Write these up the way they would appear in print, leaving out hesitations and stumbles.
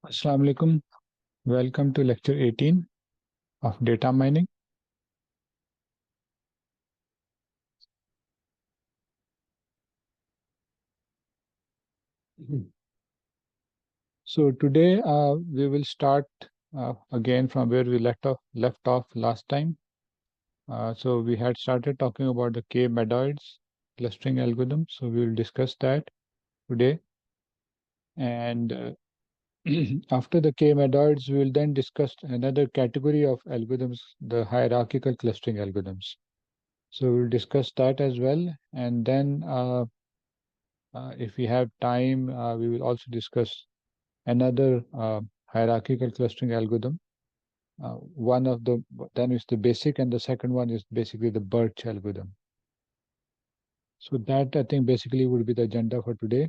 Assalamu alaikum. Welcome to lecture 18 of data mining. So today we will start again from where we left off last time. So we had started talking about the K-Medoids clustering algorithm. So we will discuss that today. And after the K-Medoids, we will then discuss another category of algorithms, the hierarchical clustering algorithms. So we'll discuss that as well. And then if we have time, we will also discuss another hierarchical clustering algorithm. One of the then is the basic, and the second one is basically the BIRCH algorithm. So that I think basically would be the agenda for today.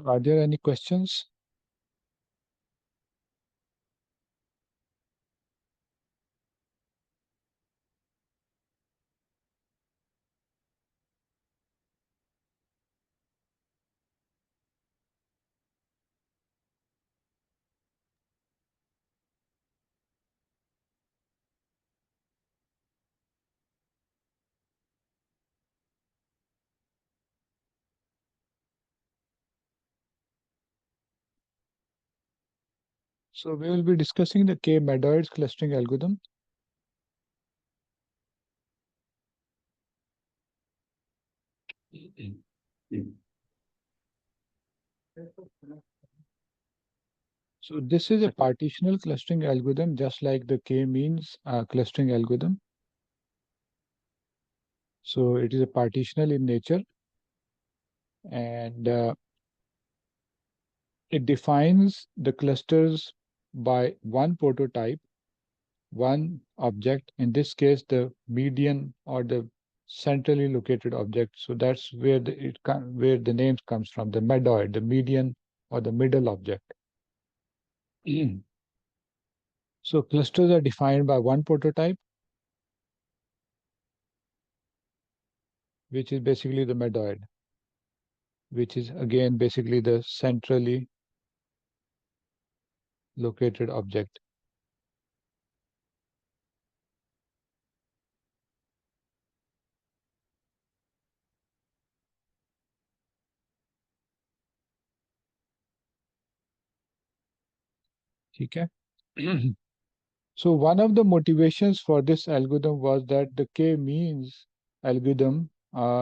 Are there any questions? So we will be discussing the K-Medoids clustering algorithm. So this is a partitional clustering algorithm, just like the K-means clustering algorithm. So it is a partitional in nature, and it defines the clusters by one prototype, one object, in this case, the median or the centrally located object. So that's where where the name comes from, the medoid, the median or the middle object. So clusters are defined by one prototype, which is basically the medoid, which is again basically the centrally located object. Okay. So one of the motivations for this algorithm was that the K-means algorithm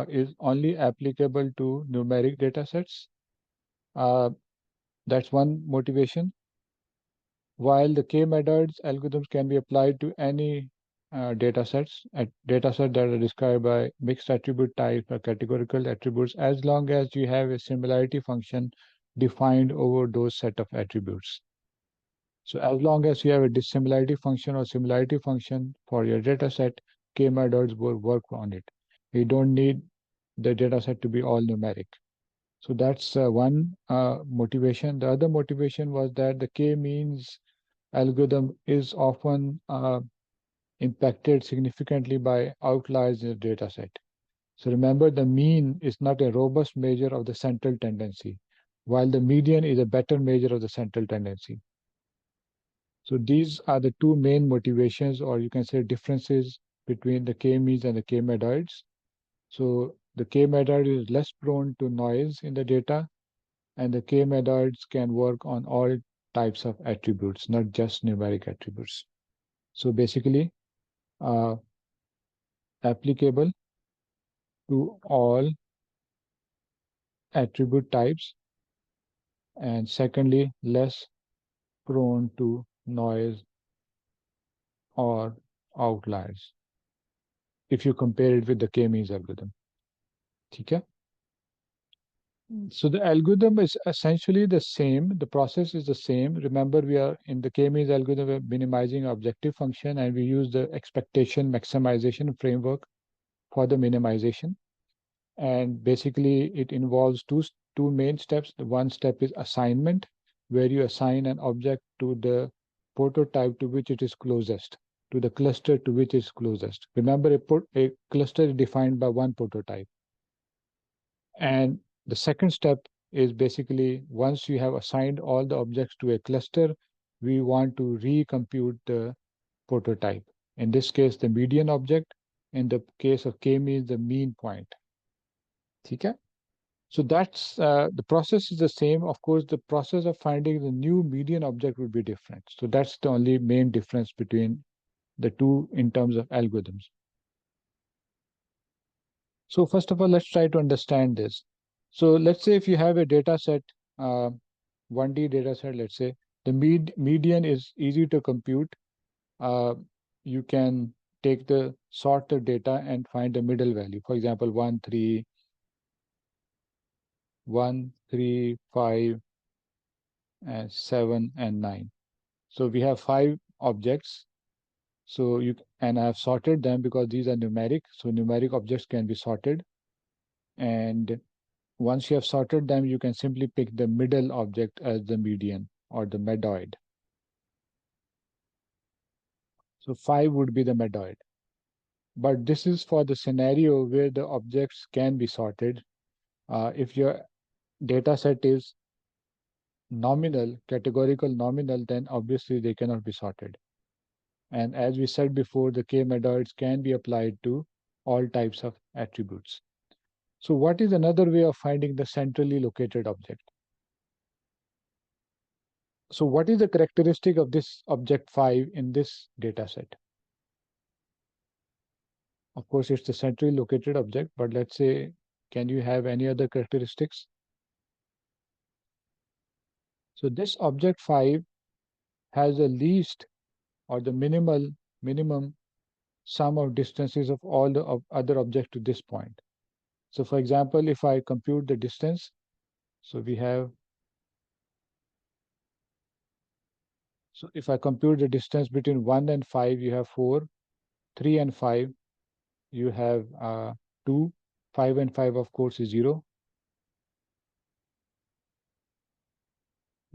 is only applicable to numeric data sets. Uh, that's one motivation. While the K-Medoids algorithms can be applied to any data sets that are described by mixed attribute types or categorical attributes, as long as you have a similarity function defined over those set of attributes. So as long as you have a dissimilarity function or similarity function for your data set, K-Medoids will work on it. You don't need the data set to be all numeric. So that's one motivation. The other motivation was that the K-means algorithm is often impacted significantly by outliers in the data set. So remember, the mean is not a robust measure of the central tendency, while the median is a better measure of the central tendency. So these are the two main motivations, or you can say differences between the K-means and the K-Medoids. So the K-Medoid is less prone to noise in the data, and the K-Medoids can work on all types of attributes, not just numeric attributes. So basically, uh, applicable to all attribute types, and secondly, less prone to noise or outliers if you compare it with the K-means algorithm. Okay? So the algorithm is essentially the same. The process is the same. Remember, we are in the K-means algorithm, we're minimizing objective function, and we use the expectation maximization framework for the minimization. And basically, it involves two main steps. The one step is assignment, where you assign an object to the prototype to which it is closest. to the cluster to which is closest. Remember, a cluster is defined by one prototype. And the second step is basically once you have assigned all the objects to a cluster, we want to recompute the prototype. In this case, the median object. In the case of K-means, the mean point. Okay? So that's the process is the same. Of course, the process of finding the new median object will be different. So that's the only main difference between the two in terms of algorithms. So first of all, let's try to understand this. So let's say if you have a data set, 1D data set, let's say, the median is easy to compute. You can take the sort the data and find the middle value. For example, 1, 3, 1, 3, 5, and 7, and 9. So we have 5 objects. So and I have sorted them because these are numeric. So numeric objects can be sorted. And once you have sorted them, you can simply pick the middle object as the median or the medoid. So 5 would be the medoid. But this is for the scenario where the objects can be sorted. If your data set is nominal, categorical nominal, then obviously they cannot be sorted. And as we said before, the K-Medoids can be applied to all types of attributes. So what is another way of finding the centrally located object? So what is the characteristic of this object 5 in this data set? Of course, it's the centrally located object, but let's say, can you have any other characteristics? So this object 5 has the least or the minimum sum of distances of all the other objects to this point. So for example, if I compute the distance, so if I compute the distance between 1 and 5, you have 4, 3 and 5, you have 2, 5 and 5, of course, is 0,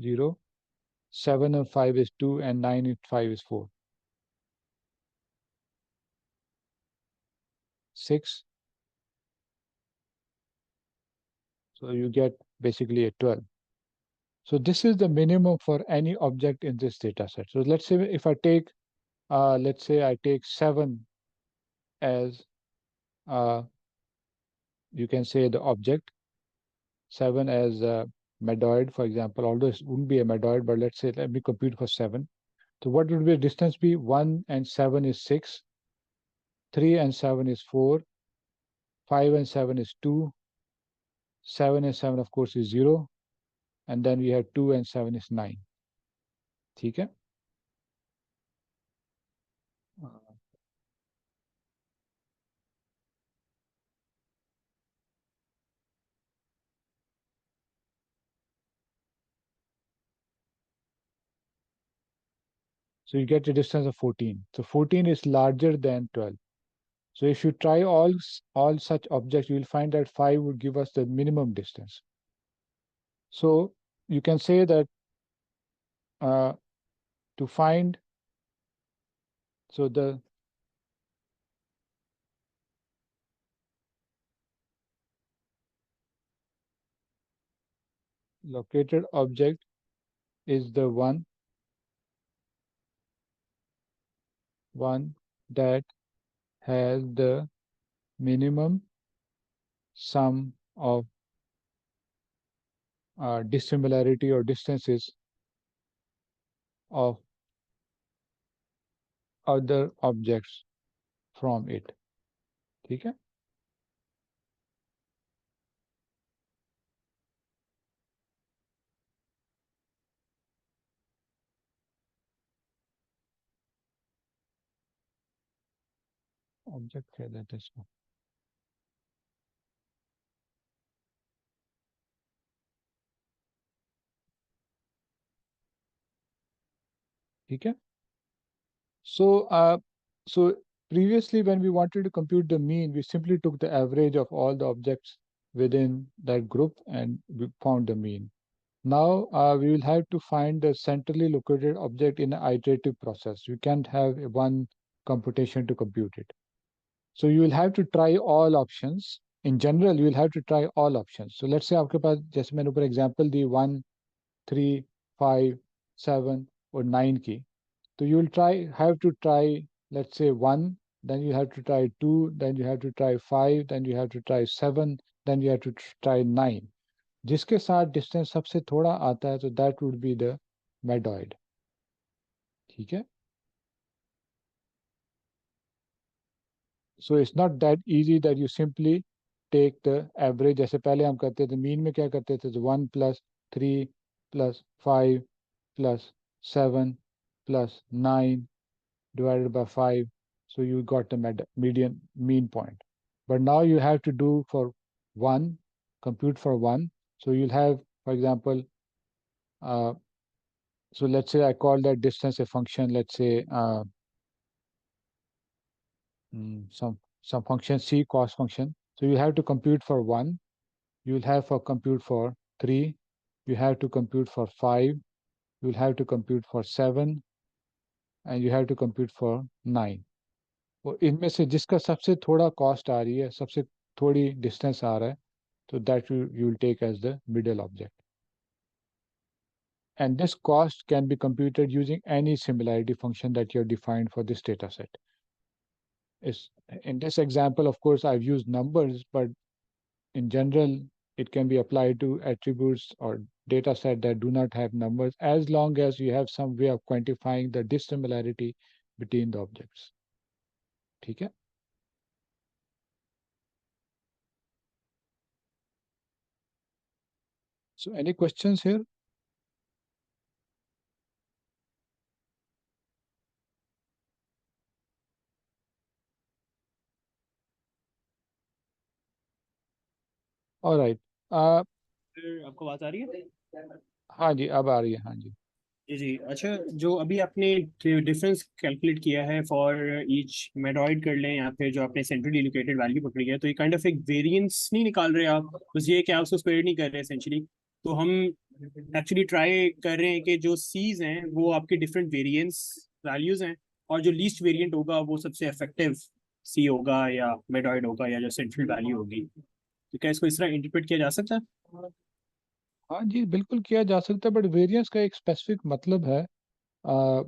0, 7 and 5 is 2, and 9 and 5 is 4, 6. So you get basically a 12. So this is the minimum for any object in this data set. So let's say if I take, let's say I take 7 as, you can say the object, 7 as a medoid, for example, although it wouldn't be a medoid, but let's say, let me compute for 7. So what would be the distance be? 1 and 7 is 6, 3 and 7 is 4, 5 and 7 is 2, 7 and 7, of course, is 0, and then we have 2 and 7 is 9. Okay? So you get a distance of 14. So 14 is larger than 12. So if you try all such objects, you will find that 5 would give us the minimum distance. So you can say that uh, to find, so the located object is the one that has the minimum sum of dissimilarity or distances of other objects from it. Okay? Object है that is one. Okay? So, so previously when we wanted to compute the mean, we simply took the average of all the objects within that group and we found the mean. Now we will have to find the centrally located object in an iterative process. You can't have one computation to compute it. So you will have to try all options. In general, you will have to try all options. So let's say आपके पास जैसे मैंने ऊपर example दी 1, 3, 5, 7 और 9 की. So you will have to try, let's say 1, then you have to try 2, then you have to try 5, then you have to try 7, then you have to try 9. जिसके साथ distance सबसे थोड़ा आता है तो that would be the medoid. ठीक है. So it's not that easy that you simply take the average. जैसे पहले हम करते थे मीन में क्या करते थे, तो 1 + 3 + 5 + 7 + 9 divided by 5. So you got the median mean point. But now you have to do for 1, compute for 1. So you'll have, for example, uh, so let's say I call that distance a function, let's say some function C, cost function. So you have to compute for 1, you will have for compute for 3, you have to compute for 5, you will have to compute for 7, and you have to compute for 9. वो इनमें से जिसका सबसे थोड़ा cost आ रही है, सबसे थोड़ी डिस्टेंस आ रहा है, तो that you will take as the middle object. And this cost can be computed using any similarity function that you have defined for this data set. In this example, of course, I've used numbers, but in general, it can be applied to attributes or data set that do not have numbers, as long as you have some way of quantifying the dissimilarity between the objects. ठीक है. So any questions here? All right. आपको बात आ रही है? हाँ जी, अब आ रही है. हाँ जी. जी जी. अच्छा, जो अभी आपने डिफरेंस कैलकुलेट किया है फॉर ईच मेडॉइड कर लें या फिर जो आपने सेंट्रली लोकेटेड वैल्यू पकड़ी है, तो ये काइंड ऑफ एक वेरिएंस नहीं निकाल रहे आप, बस ये कि आप उसको स्क्वायर नहीं कर रहे एसेंशियली. तो हम एक्चुअली ट्राई कर रहे हैं कि जो सीज हैं वो आपके डिफरेंट वेरिएंस वैल्यूज हैं, और जो लीस्ट वेरिएंट होगा वो सबसे इफेक्टिव सी होगा या मेडॉइड होगा या जो सेंट्रल वैल्यू होगी. तो क्या इसको इस तरह इंटरप्रेट किया जा सकता है? हाँ जी, बिल्कुल किया जा सकता है, बट वेरिएंस का एक स्पेसिफिक मतलब है, आ,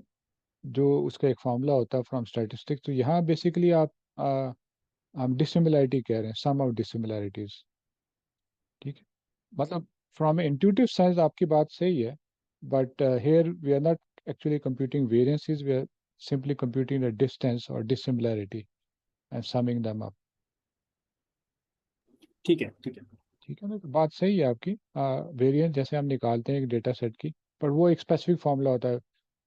जो उसका एक फॉर्मूला होता है फ्रॉम स्टैटिस्टिक्स. तो यहाँ बेसिकली हम डिसिमिलैरिटी कह रहे हैं, सम ऑफ डिसिमिलैरिटीज. ठीक है. मतलब फ्रॉम इंट्यूटिव सेंस आपकी बात सही है, but here we are not actually computing variances, we are simply computing the distance और dissimilarity and summing them up. ठीक है, ठीक है. ठीक है ना, तो बात सही है आपकी. वेरिएंस जैसे हम निकालते हैं एक डेटा सेट की, पर वो एक स्पेसिफिक फॉर्मूला होता है.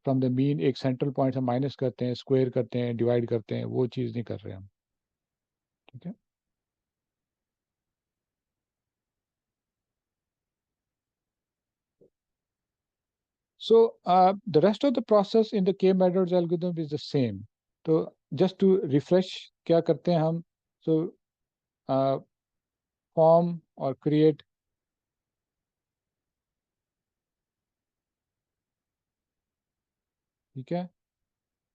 फ्रॉम द मीन एक सेंट्रल पॉइंट से माइनस करते हैं, स्क्वायर करते हैं, डिवाइड करते हैं, वो चीज़ नहीं कर रहे हम. ठीक है. So the rest of the process in the K-Medoids algorithm is the same. तो just to refresh, क्या करते हैं हम? So form और create. ठीक है.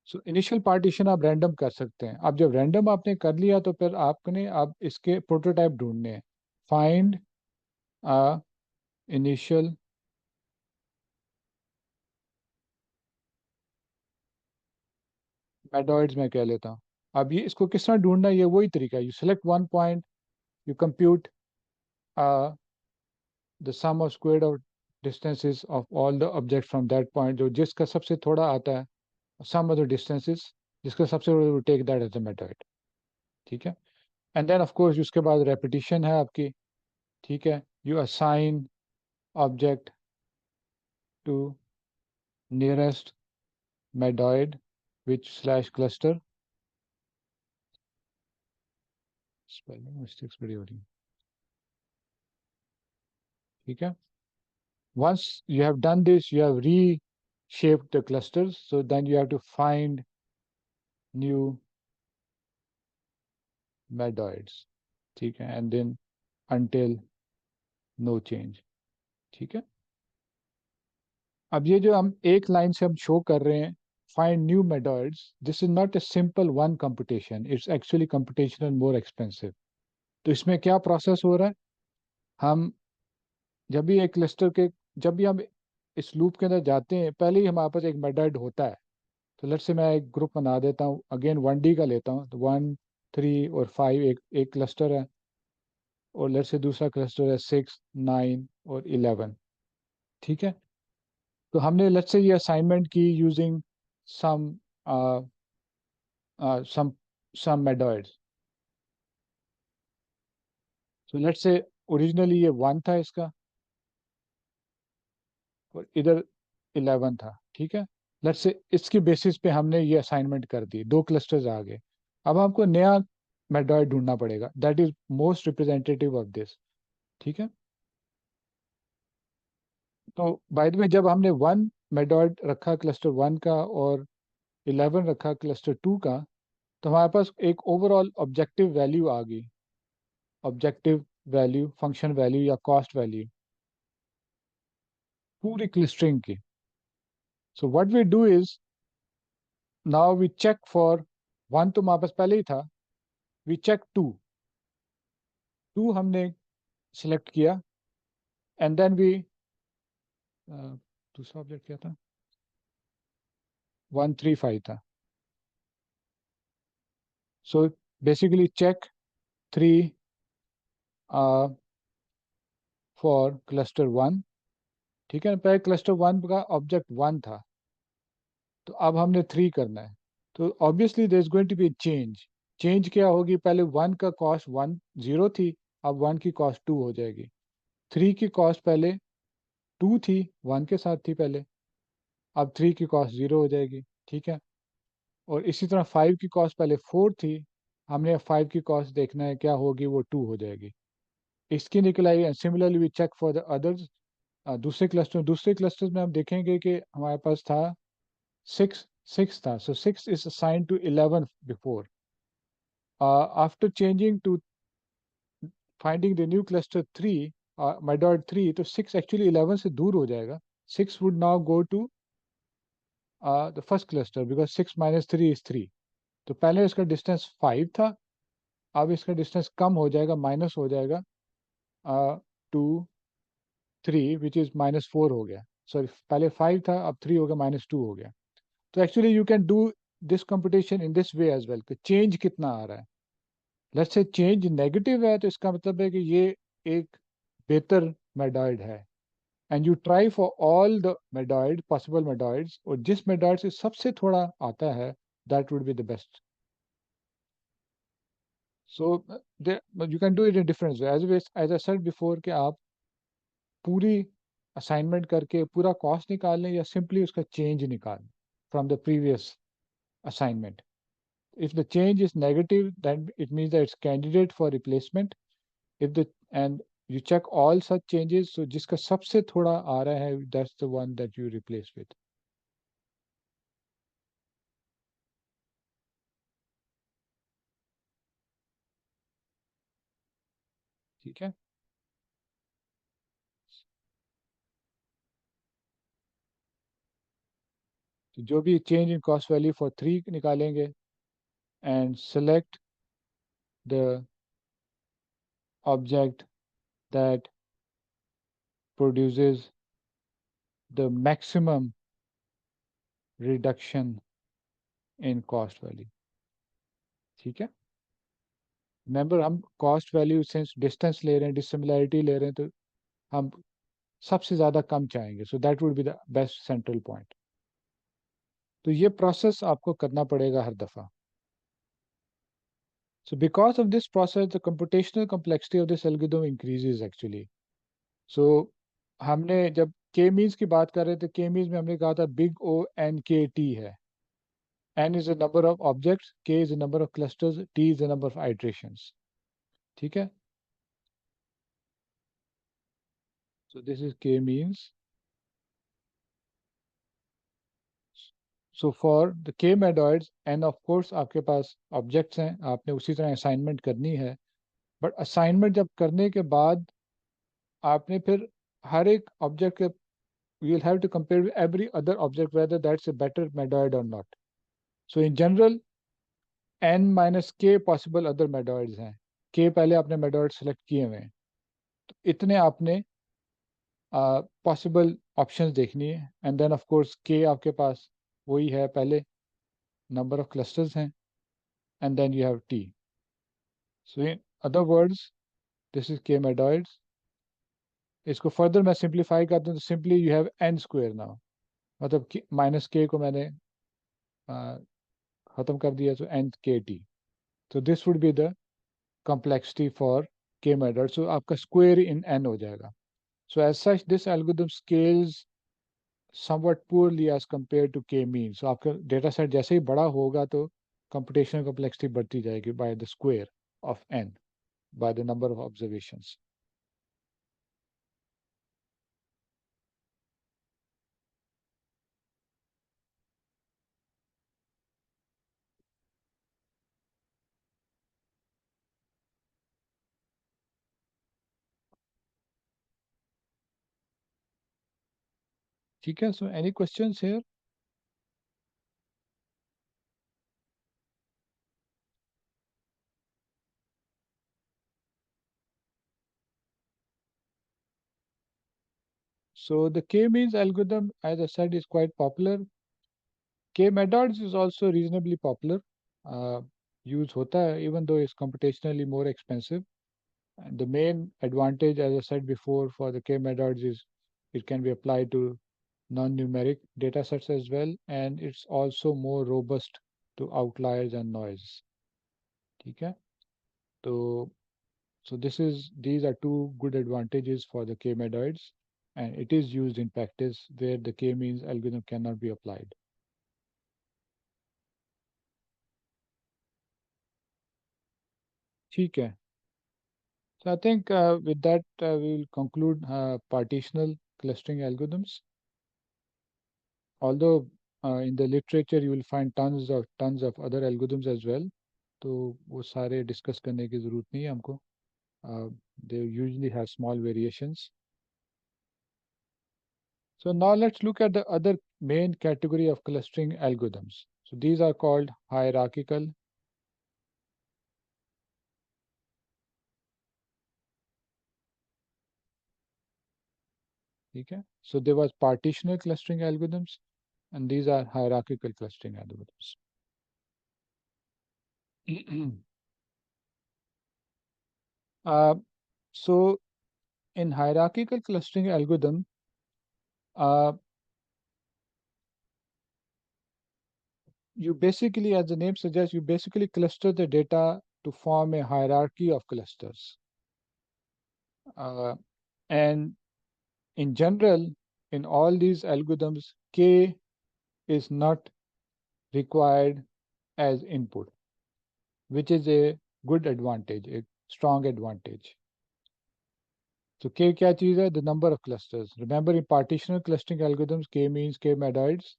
सो इनिशियल पार्टीशन आप रैंडम कर सकते हैं. अब जब रैंडम आपने कर लिया तो फिर आपने अब इसके प्रोटोटाइप ढूंढने हैं. फाइंड इनिशियल मेडॉइड्स में कह लेता हूँ. अब ये इसको किस तरह ढूंढना है, ये वही तरीका है. You select one point, you compute the sum of squared of distances of all the object from that point. जो जिसका सबसे थोड़ा आता है, सम ऑफ द डिस्टेंसेस जिसका सबसे थोड़ा, take that as a method. ठीक है. एंड देन ऑफ कोर्स उसके बाद रेपिटेशन है आपकी. ठीक है. You assign object to nearest medoid which slash cluster. Spelling mistakes बड़ी हो रही है. ठीक है. Once you have done this, you have reshaped the clusters. So then you have to find new medoids. ठीक है. And then until no change. ठीक है. अब ये जो हम एक लाइन से हम शो कर रहे हैं find new medoids, this is not a simple one computation, it's actually computational more expensive. तो इसमें क्या प्रोसेस हो रहा है, हम जब भी एक क्लस्टर के, जब भी हम इस लूप के अंदर जाते हैं, पहले ही हमारे पास एक मेथड होता है। तो लेट्स से मैं एक ग्रुप बना देता हूँ, अगेन 1D का लेता हूँ, तो 1 3 और 5 एक क्लस्टर है, और लेट्स से दूसरा क्लस्टर है 6 9 और 11। ठीक है, तो हमने लेट्स से ये असाइनमेंट की यूजिंग सम सम सम मेथड्स। तो लेट्स से ओरिजिनली ये 1 था इसका, और इधर 11 था। ठीक है, लेट्स से इसके बेसिस पे हमने ये असाइनमेंट कर दी, दो क्लस्टर्स आ गए। अब हमको नया मेथड ढूंढना पड़ेगा that is most representative of this. ठीक है, तो बाय द वे जब हमने 1 मेथड रखा क्लस्टर 1 का, और 11 रखा क्लस्टर 2 का, तो हमारे पास एक ओवरऑल ऑब्जेक्टिव वैल्यू आ गई, ऑब्जेक्टिव वैल्यू, फंक्शन वैल्यू या कॉस्ट वैल्यू पूरी क्लस्टरिंग की। So what we do is, now we check for 1 तो हमारे पास पहले ही था, वी चेक 2 हमने सिलेक्ट किया, एंड देन वी, दूसरा ऑब्जेक्ट क्या था, 1 3 5 था। So basically check 3 for cluster 1। ठीक है, पहले क्लस्टर 1 का ऑब्जेक्ट 1 था, तो अब हमने 3 करना है। तो obviously there is going to be change. Change क्या होगी, पहले 1 का कॉस्ट 1 0 थी, अब 1 की कॉस्ट 2 हो जाएगी। 3 की कॉस्ट पहले 2 थी, 1 के साथ थी पहले, अब 3 की कॉस्ट 0 हो जाएगी। ठीक है, और इसी तरह 5 की कॉस्ट पहले 4 थी, हमने 5 की कॉस्ट देखना है क्या होगी, वो 2 हो जाएगी। इसकी निकल आई। Similarly we check for the others. दूसरे क्लस्टर्स में हम देखेंगे कि हमारे पास था 6 था, so 6 is assigned to 11 before. After changing to finding the new cluster 3, my.3, तो 6 एक्चुअली 11 से दूर हो जाएगा। 6 would now go to the first cluster because 6 - 3 is 3। तो पहले इसका डिस्टेंस 5 था, अब इसका डिस्टेंस कम हो जाएगा, माइनस हो जाएगा 2 3, विच इज -4 हो गया। सॉरी, पहले 5 था, अब 3 हो गया, -2 हो गया। तो actually you can do this computation in this way as well, कि चेंज कितना आ रहा है। लेट्स से चेंज नेगेटिव है, तो इसका मतलब है कि ये एक बेहतर मेथड है। And you try for all the method possible methods, और जिस मेथड से सबसे थोड़ा आता है that would be the best. So you can do it in different way, as I said before, कि आप पूरी असाइनमेंट करके पूरा कॉस्ट निकाल लें, या सिंपली उसका चेंज निकाल लें from the previous assignment. If the change is negative, then it means that it's candidate for replacement. If the and you check all such changes, so जिसका सबसे थोड़ा आ रहा है, that's the one that you replace with. ठीक है, तो जो भी change in cost value for 3 निकालेंगे, and select the object that produces the maximum reduction in cost value. ठीक है, रिमेंबर हम कॉस्ट वैल्यू सिंस डिस्टेंस ले रहे हैं, डिसिमिलैरिटी ले रहे हैं, तो हम सबसे ज़्यादा कम चाहेंगे। So that would be the best central point. तो ये प्रोसेस आपको करना पड़ेगा हर दफ़ा। So because of this process the computational complexity of this algorithm increases actually. So हमने जब के मीन्स की बात कर रहे थे, के मीन्स में हमने कहा था big O N K T है। N is the number of objects, K is the number of clusters, T is the number of iterations. ठीक है, सो दिस इज के मीन्स। सो फॉर द के मेडॉइड्स, end of course आपके पास objects हैं, आपने उसी तरह असाइनमेंट करनी है। बट असाइनमेंट जब करने के बाद आपने फिर हर एक ऑब्जेक्ट के we'll have to compare with every other object whether that's a better medoid or not. So in general, n minus k possible other medoids हैं. k पहले आपने medoid select किए हुए हैं, तो इतने आपने पॉसिबल ऑप्शंस देखनी है. And then of course k आपके पास वही है पहले, नंबर ऑफ क्लस्टर्स हैं, and then you have t. So in other words this is k medoids. इसको फर्दर मैं सिंप्लीफाई करता हूँ तो simply you have n square now, मतलब माइनस k को मैंने ख़त्म कर दिया, तो n k t. तो this would be the complexity for k medoid. So आपका square in n हो जाएगा. So as such, this algorithm scales somewhat poorly as compared to k mean. So आपका data set जैसे ही बड़ा होगा तो computational complexity बढ़ती जाएगी by the square of n, by the number of observations. ठीक है, so any questions here? So the k-means algorithm, as I said, is quite popular. K-Medoids is also reasonably popular. Use होता है, even though it's computationally more expensive. And the main advantage, as I said before, for the K-Medoids is it can be applied to non-numeric data sets as well, and it's also more robust to outliers and noise. ठीक है? तो these are two good advantages for the K-Medoids, and it is used in practice where the K-means algorithm cannot be applied. ठीक है. So I think with that we will conclude partitional clustering algorithms. Although in the literature you will find tons of other algorithms as well, तो वो सारे discuss करने की ज़रूरत नहीं है हमको. They usually have small variations. So now let's look at the other main category of clustering algorithms. So these are called hierarchical. Okay. So there was partitional clustering algorithms, and these are hierarchical clustering algorithms. uh, so in hierarchical clustering algorithm, uh, you basically, as the name suggests, you basically cluster the data to form a hierarchy of clusters. And in general, in all these algorithms, k is not required as input, which is a good advantage, a strong advantage. So k क्या चीज़ है? The number of clusters. Remember in partitional clustering algorithms, k means K-Medoids.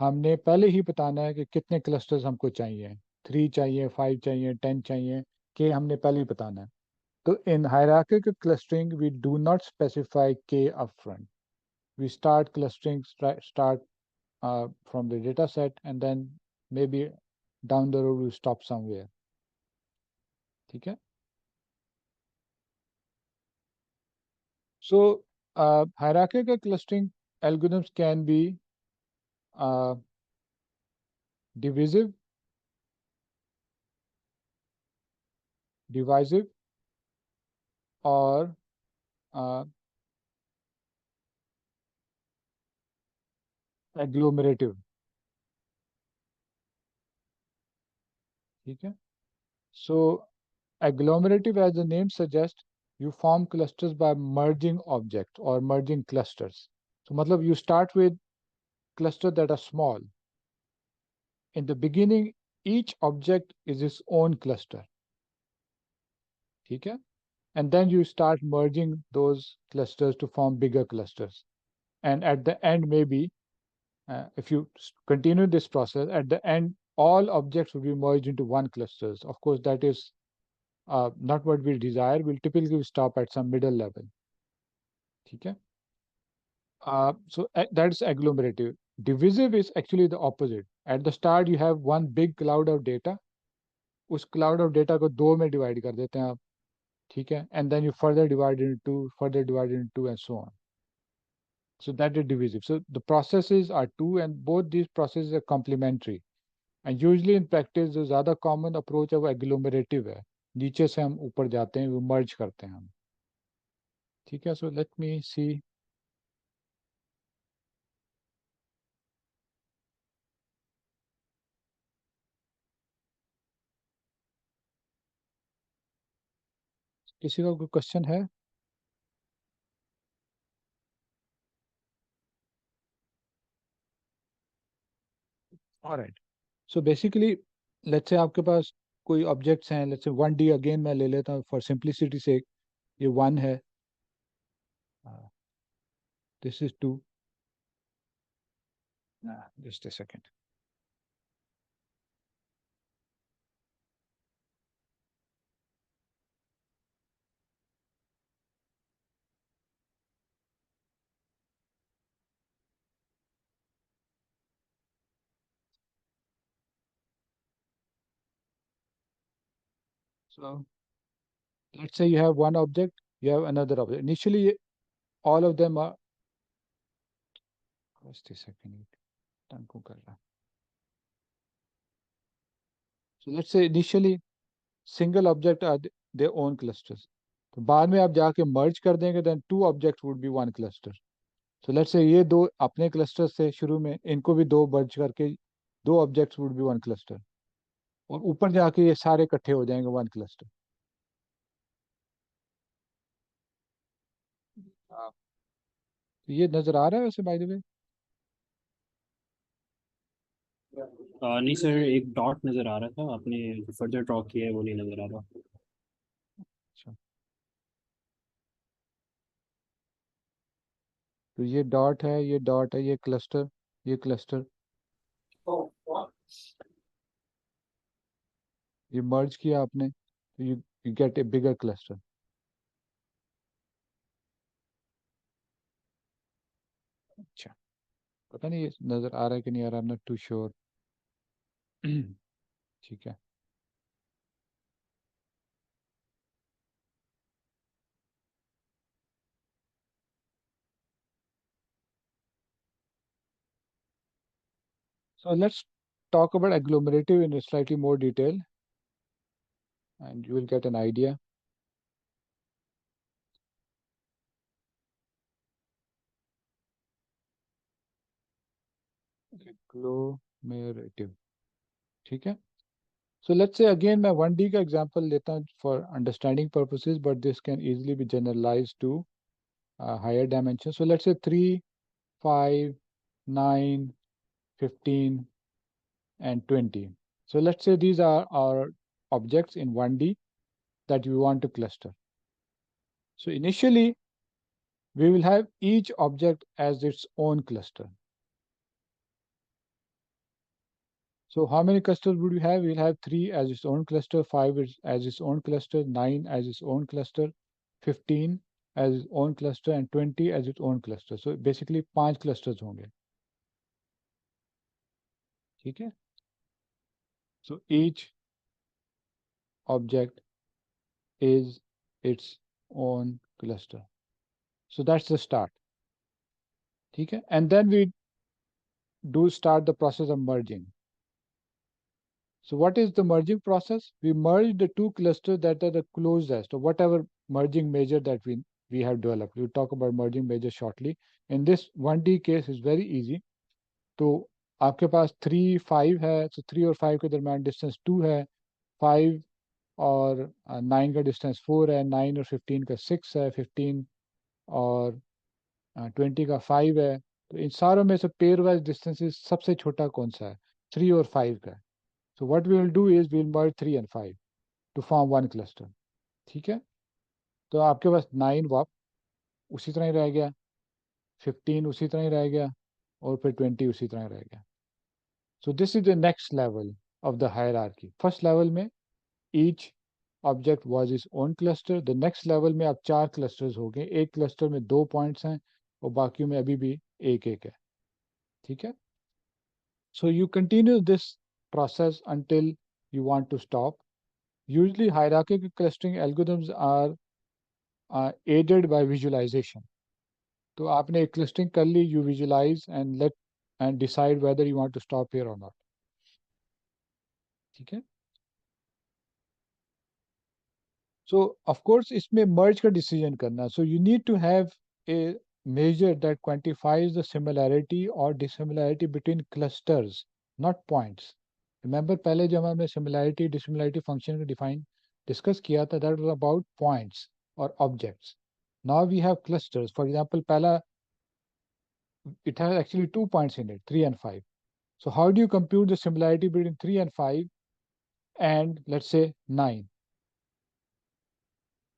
हमने पहले ही बताना है कि कितने clusters हमको चाहिए. 3 चाहिए, 5 चाहिए, 10 चाहिए. k हमने पहले ही बताना है. So in hierarchical clustering, we do not specify k upfront. We start clustering, start from the data set, and then maybe down the road we stop somewhere. ठीक है? So hierarchical clustering algorithms can be uh, divisive, divisive, or uh, agglomerative. ठीक है? So agglomerative, as the name suggests, you form clusters by merging objects or merging clusters. So मतलब you start with clusters that are small. In the beginning, each object is its own cluster. ठीक है? And then you start merging those clusters to form bigger clusters. And at the end, maybe if you continue this process, at the end, all objects will be merged into one cluster. Of course, that is not what we desire. We'll typically stop at some middle level. ठीक है? That's agglomerative. Divisive is actually the opposite. At the start, you have one big cloud of data. उस cloud of data को दो में divide कर देते हैं आप, ठीक है? And then you further divide it into two, further divide it into two, and so on. So that is divisive. So the processes are two, and both these processes are complementary. And usually in practice, जो ज़्यादा common approach है वो agglomerative है. नीचे से हम ऊपर जाते हैं, वो merge करते हैं हम. ठीक है? So let me see. किसी का कोई क्वेश्चन है? Alright. So basically, let's say आपके पास कोई ऑब्जेक्ट्स हैं, let's say 1D अगेन मैं ले लेता हूँ फॉर सिंप्लिसिटी से, ये 1 है, this is 2, just a second. So let's say you have one object, you have another object. Initially, all of them are, just a second, time को कर रहा. So let's say initially single object are their own clusters. तो बाद में आप जाके merge कर देंगे, then two objects would be one cluster. So let's say ये दो अपने clusters से शुरू में, इनको भी दो merge करके दो objects would be one cluster. और ऊपर जाके ये सारे इकट्ठे हो जाएंगे वन क्लस्टर. ये नजर आ रहा है वैसे बाय द वे? नहीं सर, एक डॉट नजर आ रहा था, आपने फर्दर ड्रॉ किया है वो नहीं नजर आ रहा. अच्छा, तो ये डॉट है, ये डॉट है, ये क्लस्टर, ये क्लस्टर, ये मर्ज किया आपने, तो you get A bigger cluster. अच्छा, पता नहीं ये नजर आ रहा है कि नहीं आ रहा, I am not too sure. ठीक है. So let's talk about agglomerative in a slightly more detail, and you will get an idea. Agglomerative, ठीक है. So let's say again मैं 1D का example लेता हूँ for understanding purposes, but this can easily be generalized to higher dimensions. So let's say 3, 5, 9, 15, and 20. So let's say these are our objects in 1D that we want to cluster. So initially, we will have each object as its own cluster. So how many clusters would we have? We'll have 3 as its own cluster, 5 as its own cluster, 9 as its own cluster, 15 as its own cluster, and 20 as its own cluster. So basically 5 clusters होंगे. ठीक है? So each object is its own cluster. So that's the start. ठीक है? And then we do start the process of merging. So what is the merging process? We merge the two clusters that are the closest, or whatever merging measure that we have developed. We'll talk about merging measure shortly. In this 1D case is very easy. तो आपके पास 3, 5 है, तो 3 और 5 के दरमियान distance 2 है, 5 और 9 का डिस्टेंस 4 है, 9 और 15 का 6 है, 15 और 20 का 5 है. तो इन सारों में से पेयर वाइज डिस्टेंसेस सबसे छोटा कौन सा है? 3 और 5 का है. So what we will do is we will merge 3 and 5 to form one cluster. ठीक है? तो आपके पास 9 वाप उसी तरह ही रह गया, 15 उसी तरह ही रह गया, और फिर 20 उसी तरह रह गया. So this is the next level of the hierarchy. First level में each object was its own cluster. The next level में अब 4 clusters हो गए. एक cluster में 2 points हैं, और बाकी में अभी भी एक एक है, ठीक है। So you continue this process until you want to stop. Usually hierarchical clustering algorithms are aided by visualization. तो आपने एक clustering कर ली, you visualize and decide whether you want to stop here or not, ठीक है। So of course इसमें merge का decision करना, so you need to have a measure that quantifies the similarity or dissimilarity between clusters, not points. Remember पहले जब हमने similarity dissimilarity function को define discuss किया था, that was about points or objects. Now we have clusters. For example, पहला it has actually 2 points in it, 3 and 5. So how do you compute the similarity between 3 and 5 and let's say 9?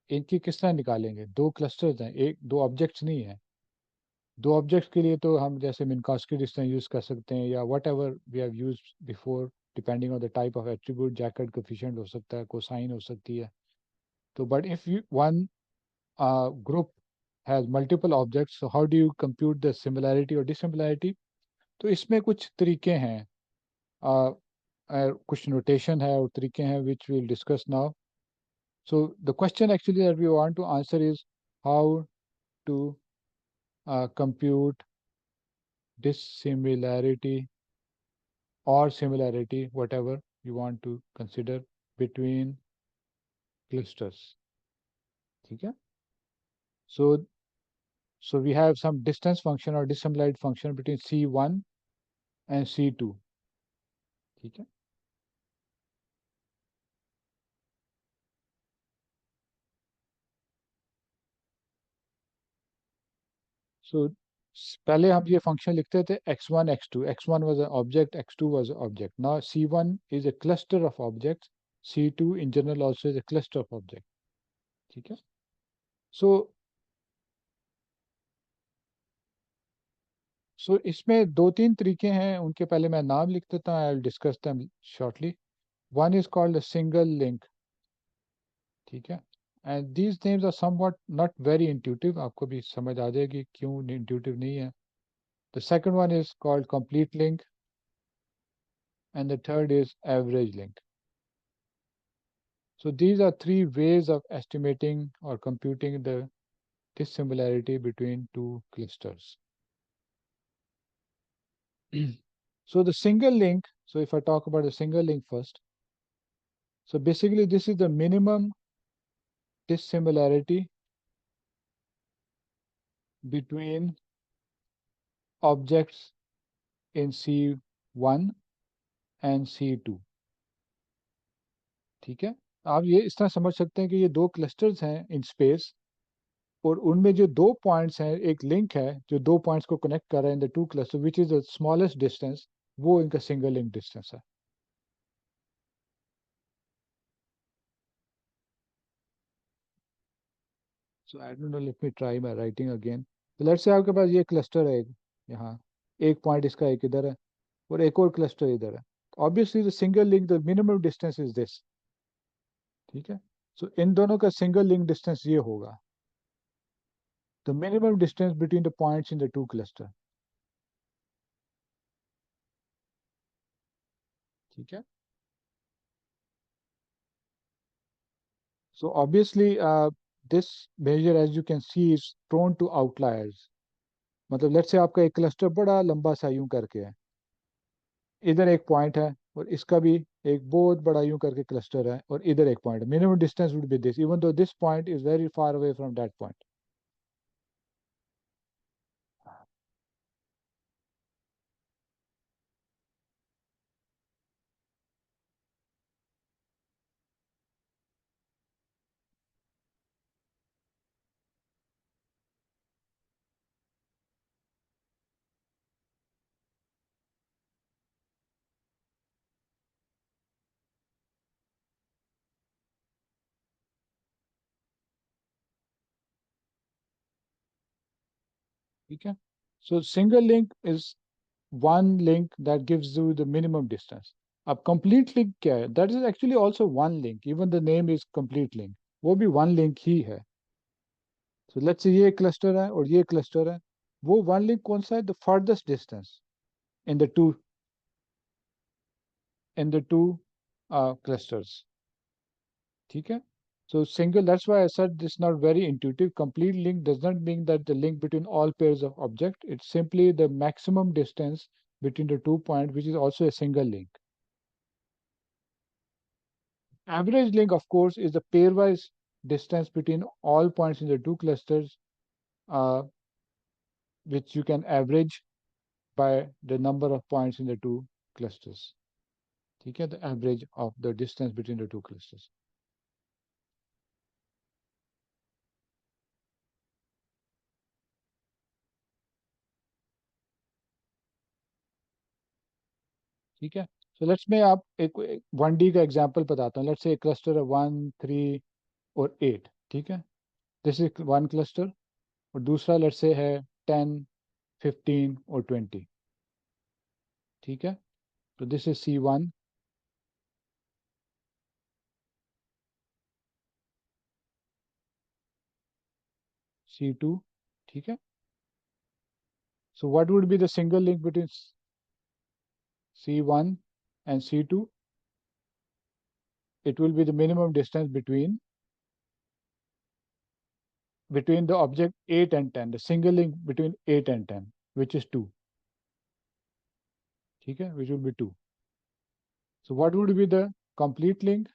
इनकी किस तरह निकालेंगे? दो clusters हैं, एक दो objects नहीं है। दो ऑब्जेक्ट्स के लिए तो हम जैसे मिनकॉस्की डिस्टेंस यूज कर सकते हैं या whatever we have used before, depending on the type of attribute, Jaccard coefficient हो सकता है, कोसाइन हो सकती है। तो but if you one group has multiple objects, so how do you compute the similarity और डिसिमिलैरिटी? तो इसमें कुछ तरीके हैं, कुछ नोटेशन है और तरीके हैं which we will discuss now. So the question actually that we want to answer is how to compute dissimilarity or similarity, whatever you want to consider, between clusters. ठीक है? So we have some distance function or dissimilarity function between C1 and C2. ठीक है? So पहले हम ये function लिखते थे x1 x2. x1 was an object, x2 was an object. Now C1 is a cluster of objects, C2 in general also is a cluster of objects. ठीक है? सो इसमें दो तीन तरीके हैं, उनके पहले मैं नाम लिख देता हूँ, I will discuss them shortly. One is called single link, ठीक है, and these names are somewhat not very intuitive, आपको भी समझ आ जाएगी क्यों इंट्यूटिव नहीं है. The second one is called complete link and the third is average link. So these are three ways of estimating or computing the dissimilarity between two clusters. So the single link, so if I talk about the single link first, so basically this is the minimum dissimilarity between objects in C1 and C2. ठीक है, आप ये इस तरह समझ सकते हैं कि ये दो क्लस्टर्स हैं इन स्पेस, और उनमें जो दो पॉइंट्स हैं, एक लिंक है जो दो पॉइंट्स को कनेक्ट कर रहा है in the two cluster, which is the smallest distance, वो इनका सिंगल लिंक डिस्टेंस है. So I don't know, let me try my writing again. तो लेट्स से आपके पास ये क्लस्टर है एक, यहाँ एक पॉइंट इसका एक इधर है और एक और क्लस्टर इधर है. Obviously the single link, the minimum distance is this. ठीक है, सो इन दोनों का सिंगल लिंक डिस्टेंस ये होगा, the minimum distance between the points in the two cluster. ठीक है, so obviously this measure as you can see is prone to outliers. मतलब let's say आपका एक क्लस्टर बड़ा लंबा सा यूं करके है, इधर एक पॉइंट है और इसका भी एक बहुत बड़ा यूं करके क्लस्टर है और इधर एक पॉइंट है. Minimum distance would be this even though this point is very far away from that point. ठीक है, so single link is one link that gives you the minimum distance. अब complete link क्या है? That is actually also one link, even the name is complete link, वो भी one link ही है. So let's say ये cluster है और ये क्लस्टर है, वो वन लिंक कौन सा है? The farthest distance in the to clusters. ठीक है. So single, that's why I said this is not very intuitive. Complete link does not mean that the link between all pairs of objects. It's simply the maximum distance between the 2 points, which is also a single link. Average link, of course, is the pairwise distance between all points in the two clusters, uh, which you can average by the number of points in the two clusters. ठीक है, the average of the distance between the two clusters. ठीक है. So let's मैं आप एक 1D का example बताता हूँ. Let's say क्लस्टर है 1, 3 और 8. ठीक है. This is one cluster. और दूसरा लेट्स से है 10, 15 और 20. ठीक है. तो दिस इज C1, C2. ठीक है. So what would be the single link between C1 and C2? It will be the minimum distance between the object 8 and 10, the single link between 8 and 10, which is 2. ठीक है, which will be 2. So what would be the complete link?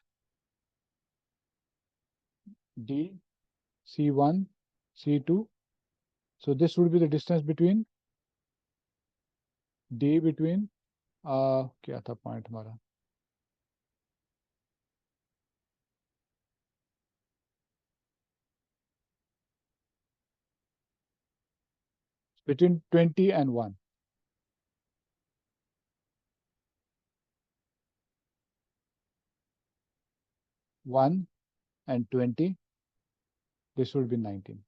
D, C1, C2. So this would be the distance between D between क्या था point हमारा? Between 20 and 1. 1 and 20. This would be 19.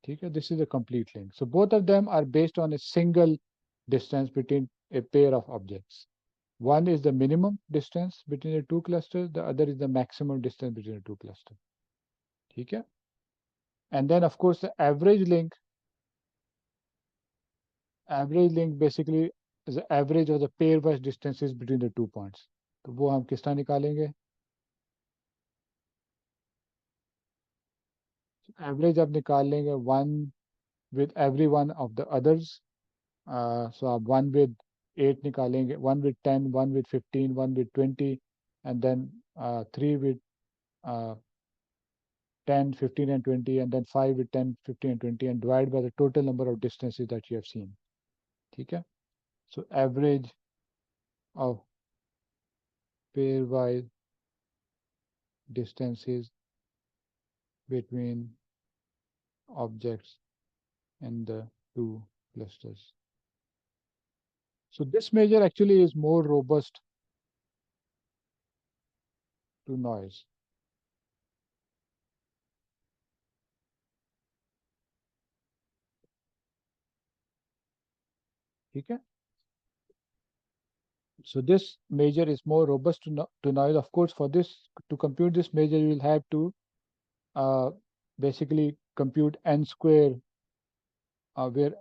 ठीक है, this is a complete link. So both of them are based on a single distance between a pair of objects. One is the minimum distance between the two clusters, the other is the maximum distance between the two clusters. ठीक है. And then of course the average link basically is the average of the pairwise distances between the 2 points. तो वो हम किस तरह निकालेंगे? Average आप निकाल लेंगे 1 with every one of the others. So आप 1 with 8 निकालेंगे, 1 with 10, 1 with 15, 1 with 20, and then 3 with uh, 10, 15, and 20, and then 5 with 10, 15, and 20, and divide by the total number of distances that you have seen. ठीक है. So average of pairwise distances between objects in the two clusters. So this measure actually is more robust to noise. ठीक है. So this measure is more robust to noise. Of course, for this to compute this measure, you will have to uh, basically compute n square, where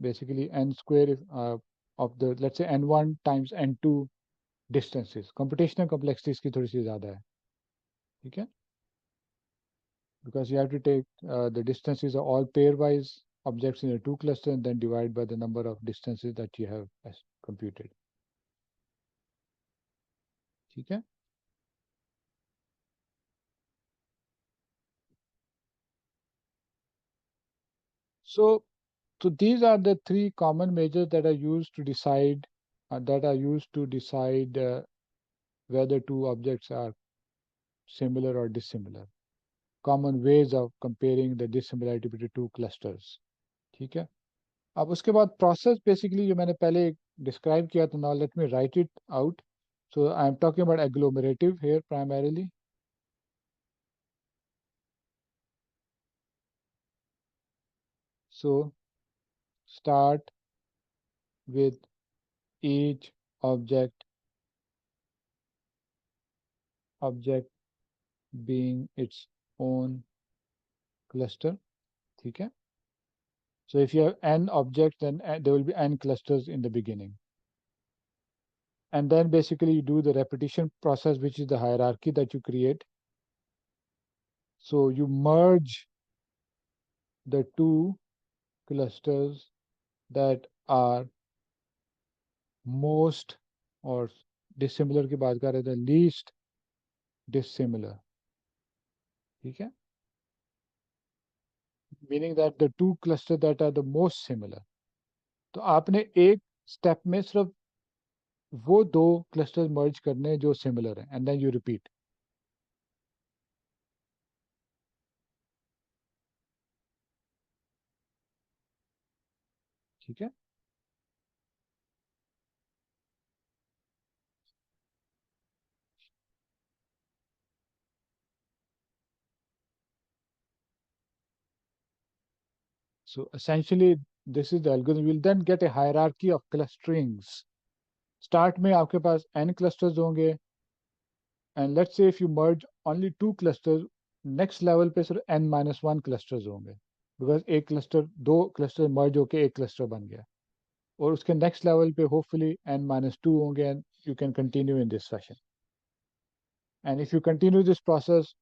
basically n square is of the, let's say, n1 times n2 distances. Computational complexity इसकी थोड़ी सी ज़्यादा है. ठीक है. Because you have to take the distances of all pairwise objects in a two cluster and then divide by the number of distances that you have computed. ठीक है. So these are the three common measures that are used to decide whether two objects are similar or dissimilar. Common ways of comparing the dissimilarity between two clusters. ठीक है. अब उसके बाद process basically जो मैंने पहले describe किया था, now let me write it out. So I am talking about agglomerative here primarily. So start with each object being its own cluster. ठीक है. So if you have n objects, then there will be n clusters in the beginning. And then basically you do the repetition process, which is the hierarchy that you create. So you merge the two clusters that are most or dissimilar की बात कर रहे थे, least dissimilar. ठीक है? Meaning that the two clusters that are the most similar. तो आपने एक स्टेप में सिर्फ वो दो क्लस्टर्स मर्ज करने जो सिमिलर हैं, एंड देन यू रिपीट. ठीक है? So essentially this is the algorithm. You'll then get a hierarchy of clusterings. Start में आपके पास n clusters होंगे, and let's say if you merge only two clusters, next level पे सिर्फ n-1 clusters होंगे, because एक cluster, दो cluster merge होके एक cluster बन गया, और उसके next level पे hopefully n-2 होंगे, and you can continue in this fashion. And if you continue this process,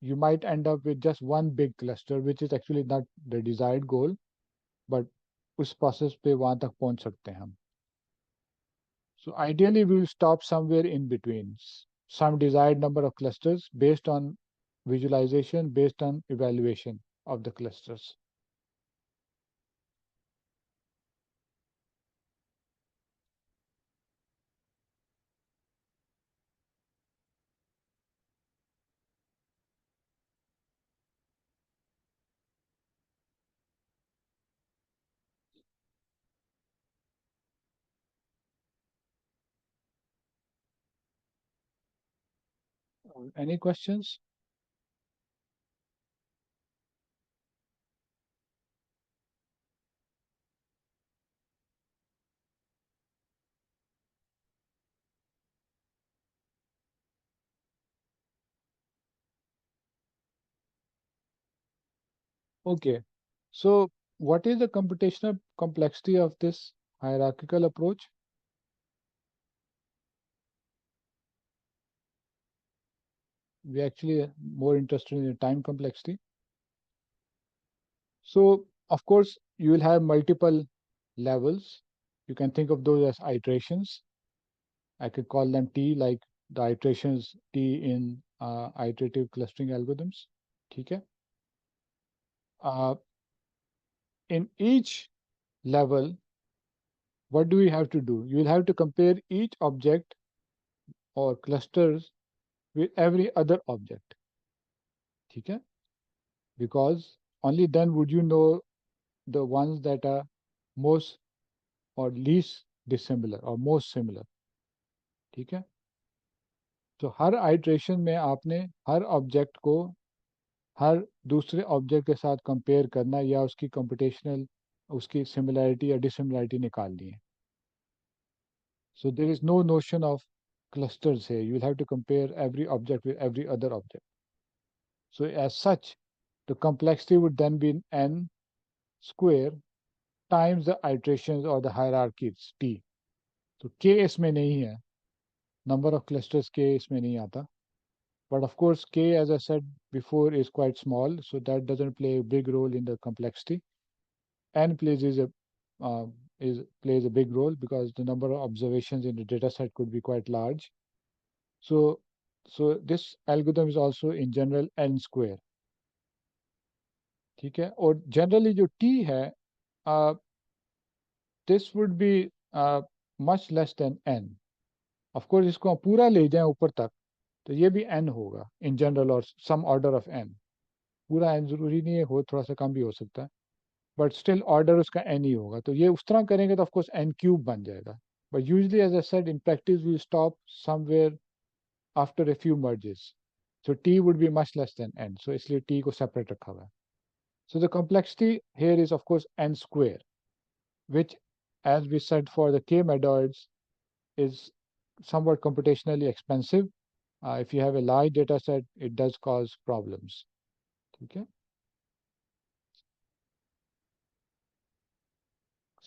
you might end up with just one big cluster, which is actually not the desired goal, but उस process पे वहां तक पहुंच सकते हैं हम. So ideally, we will stop somewhere in between, some desired number of clusters based on visualization, based on evaluation of the clusters. Any questions? Okay. So what is the computational complexity of this hierarchical approach? We actually are more interested in the time complexity. So of course, you will have multiple levels. You can think of those as iterations. I could call them T, like the iterations T in iterative clustering algorithms. ठीक है? In each level, what do we have to do? You will have to compare each object or clusters with every other object. ठीक है? Because only then would you know the ones that are most or least dissimilar or most similar. ठीक है? तो हर iteration में आपने हर object को हर दूसरे object के साथ कंपेयर करना या उसकी कंप्यूटेशनल उसकी सिमिलैरिटी या डिसिमिलैरिटी निकालनी है. So there is no notion of clusters here. You will have to compare every object with every other object. So as such, the complexity would then be n square times the iterations or the hierarchies t. So k इसमें नहीं है. Number of clusters k इसमें नहीं आता. But of course, k, as I said before, is quite small, so that doesn't play a big role in the complexity. N uh, plays a big role because the number of observations in the data set could be quite large. So, so this algorithm is also in general n square. ठीक है? और generally जो t है, this would be much less than n. Of course, इसको हम पूरा ले जाएं ऊपर तक, तो ये भी n होगा in general or some order of n. पूरा n जरूरी नहीं है, हो थोड़ा सा कम भी हो सकता है, but still order उसका n ही होगा. तो ये उस तरह करेंगे तो of course n cube बन जाएगा. But usually, as I said, in practice, we stop somewhere after a few merges. So t would be much less than n. So इसलिए t को separate रखा हुआ है. So the complexity here is of course n square, which, as we said for the K-Medoids, is somewhat computationally expensive. If you have a large data set, it does cause problems. Okay.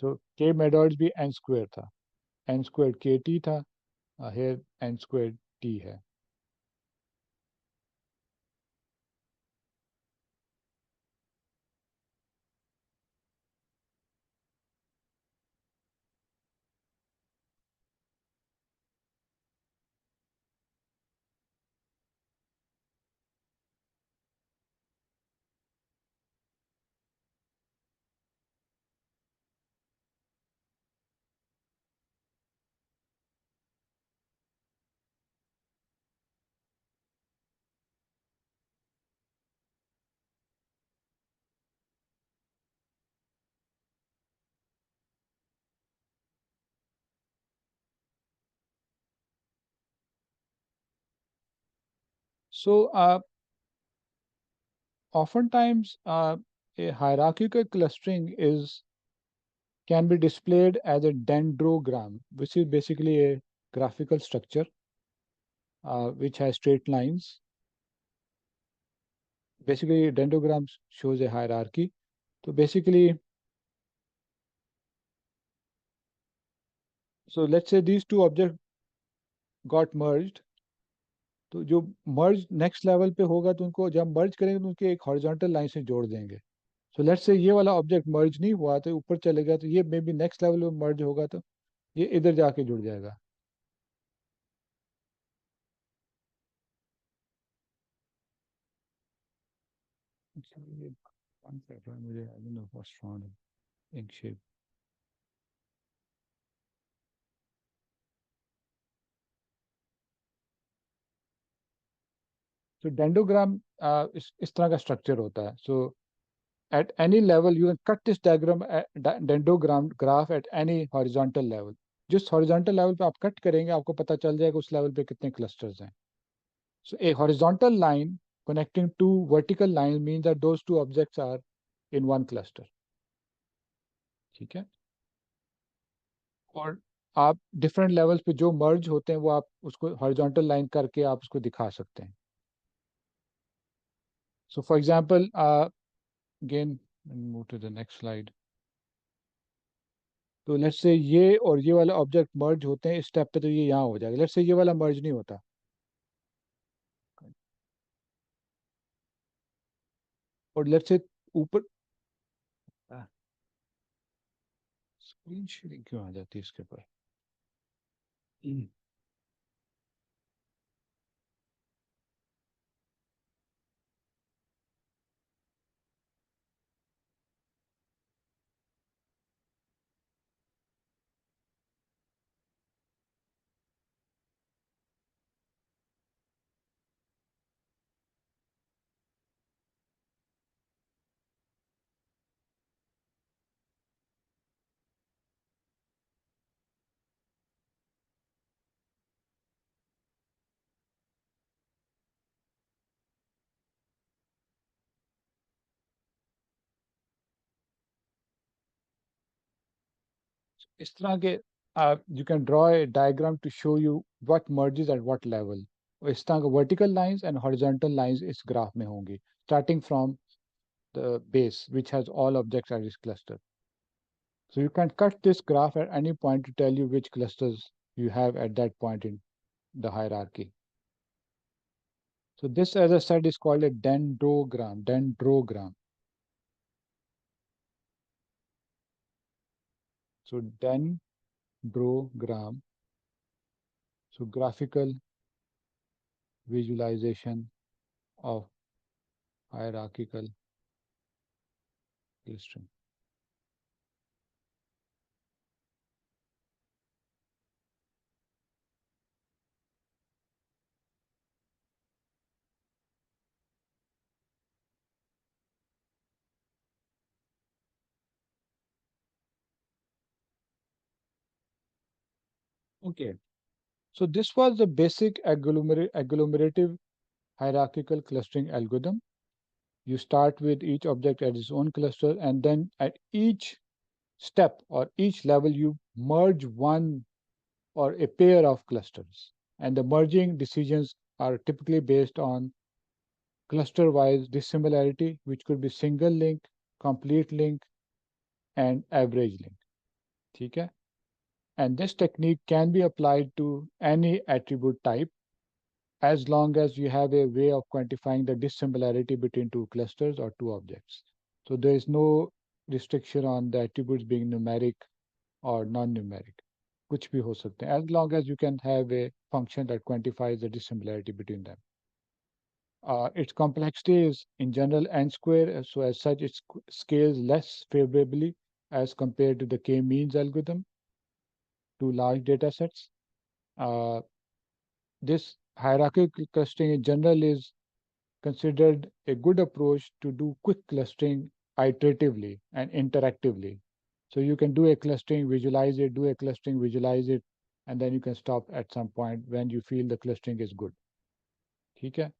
सो के मेडॉइड्स भी n square था, n square के T था, here n square t है. So oftentimes a hierarchical clustering is can be displayed as a dendrogram, which is basically a graphical structure which has straight lines. Basically, dendrogram shows a hierarchy. So basically, so let's say these two objects got merged. तो जो मर्ज next level पे होगा तो उनको जब मर्ज करेंगे तो उनके एक हॉरिजॉन्टल लाइन से जोड़ देंगे. सो लेट्स से ये वाला ऑब्जेक्ट मर्ज नहीं हुआ तो ऊपर चलेगा, तो ये मे बी नेक्स्ट लेवल में मर्ज होगा तो ये इधर जाके जुड़ जाएगा. मुझे आई don't know what's wrong in shape. तो डेंडोग्राम इस तरह का स्ट्रक्चर होता है. सो at any level you can cut this diagram dendrogram graph at any horizontal level. जिस horizontal level पे आप कट करेंगे आपको पता चल जाएगा उस लेवल पे कितने clusters हैं. So a horizontal line connecting two vertical lines means that those two objects are in one cluster. ठीक है. और आप different levels पे जो merge होते हैं वो आप उसको horizontal line करके आप उसको दिखा सकते हैं. So for example, again move to the next slide. तो लेट्स से ये और ये वाला ऑब्जेक्ट मर्ज होते हैं इस स्टेप पे तो ये यहाँ हो जाएगा. लेट्स से ये वाला मर्ज नहीं होता और लेट्स से ऊपर स्क्रीन शेयरिंग क्यों आ जाती है इसके ऊपर. इस तरह के you can draw a diagram to show you what merges at what level. इस तरह के vertical lines and horizontal lines इस ग्राफ में होंगी starting from the base which has all objects at its cluster. So you can cut this graph at any point to tell you which clusters you have at that point in the hierarchy. So this, as I said, is called a dendrogram. Dendrogram. So dendrogram. So graphical visualization of hierarchical clustering. Okay. So this was the basic agglomerative hierarchical clustering algorithm. You start with each object at its own cluster, and then at each step or each level, you merge one or a pair of clusters. And the merging decisions are typically based on cluster-wise dissimilarity, which could be single link, complete link, and average link. ठीक है, and this technique can be applied to any attribute type as long as you have a way of quantifying the dissimilarity between two clusters or two objects. So there is no restriction on the attributes being numeric or non-numeric. कुछ भी हो सकते हैं as long as you can have a function that quantifies the dissimilarity between them. Its complexity is in general n square, so as such it scales less favorably as compared to the K-means algorithm to large data sets. Uh, this hierarchical clustering in general is considered a good approach to do quick clustering iteratively and interactively. So you can do a clustering, visualize it, do a clustering, visualize it, and then you can stop at some point when you feel the clustering is good. ठीक है,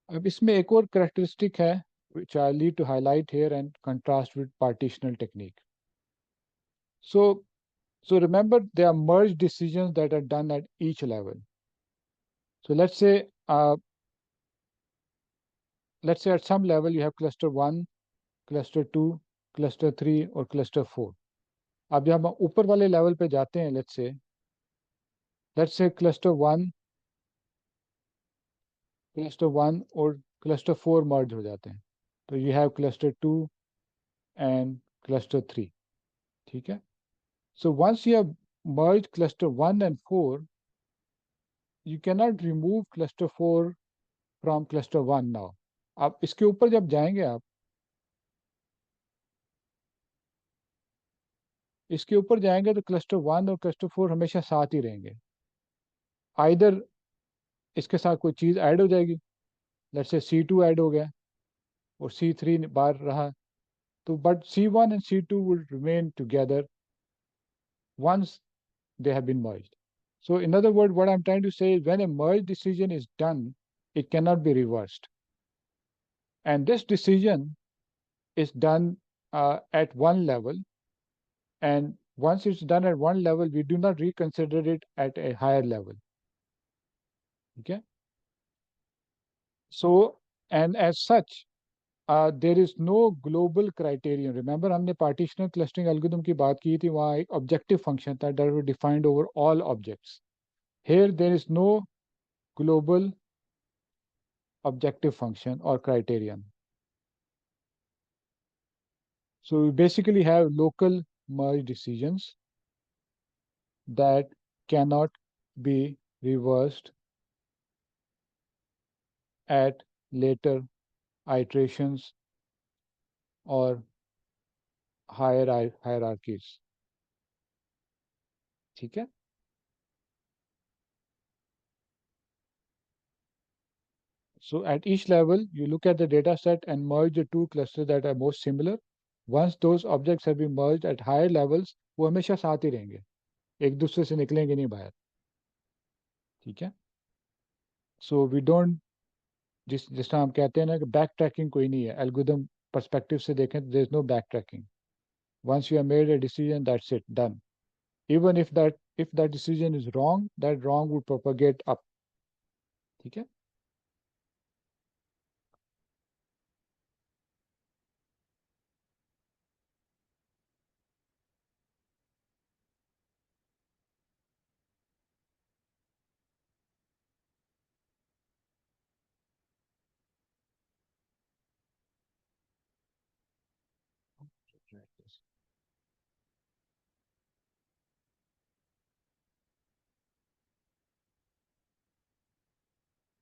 अब इसमें एक और characteristic है which I need to highlight here and contrast with partitional technique. So, so remember there are merge decisions that are done at each level. So let's say at some level you have cluster 1, cluster 2, cluster 3 और cluster 4. अब जब हम ऊपर वाले level पे जाते हैं, let's say cluster 1 और cluster 4 merge हो जाते हैं. तो you have cluster 2 and cluster 3. ठीक है? So once you have merged cluster 1 and 4, you cannot remove cluster 4 from cluster 1 now. अब इसके ऊपर जब जाएंगे आप, इसके ऊपर जाएंगे तो cluster 1 और cluster 4 हमेशा साथ ही रहेंगे. Either इसके साथ कोई चीज़ ऐड हो जाएगी, let's say C2 ऐड हो गया और C3 बाहर रहा, तो but C1 and C2 will remain together once they have been merged. So in other words, what I'm trying to say is when a merge decision is done, it cannot be reversed. And this decision is done at one level. And once it's done at one level, we do not reconsider it at a higher level. Okay. So, and as such, there is no global criterion. Remember, हमने partitional clustering algorithm की बात की थी, वहाँ एक objective function था that was defined over all objects. Here, there is no global objective function or criterion. So we basically have local merge decisions that cannot be reversed at later iterations or higher hierarchies. ठीक है? So at each level, you look at the data set and merge the two clusters that are most similar. Once those objects have been merged at higher levels, वो हमेशा साथ ही रहेंगे, एक दूसरे से निकलेंगे नहीं बाहर. ठीक है? So we don't, जिस तरह हम कहते हैं ना कि बैक ट्रैकिंग कोई नहीं है, एल्गोरिथम पर्सपेक्टिव से देखें तो there is no backtracking. Once you have made a decision, that's it, done. Even if that decision is wrong, that wrong would propagate up. ठीक है?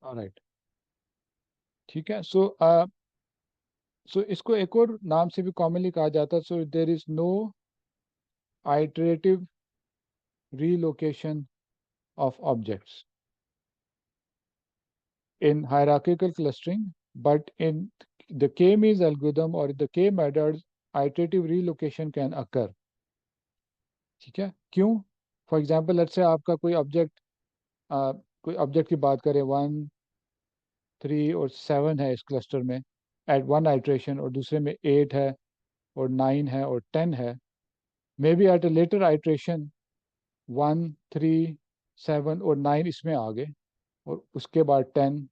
ऑलराइट. ठीक है. सो इसको एक और नाम से भी कॉमनली कहा जाता है. So there is no iterative relocation of objects in hierarchical clustering, but in the K-means algorithm or the K-Medoids, iterative relocation can occur. ठीक है? क्यों? फॉर एग्जाम्पल लेट्स से आपका कोई ऑब्जेक्ट की बात करें, 1, 3 और 7 है इस क्लस्टर में एट वन आइट्रेशन, और दूसरे में 8 है और 9 है और 10 है. Maybe at a later iteration 1, 3, 7 और 9 इसमें आ गए और उसके बाद 10.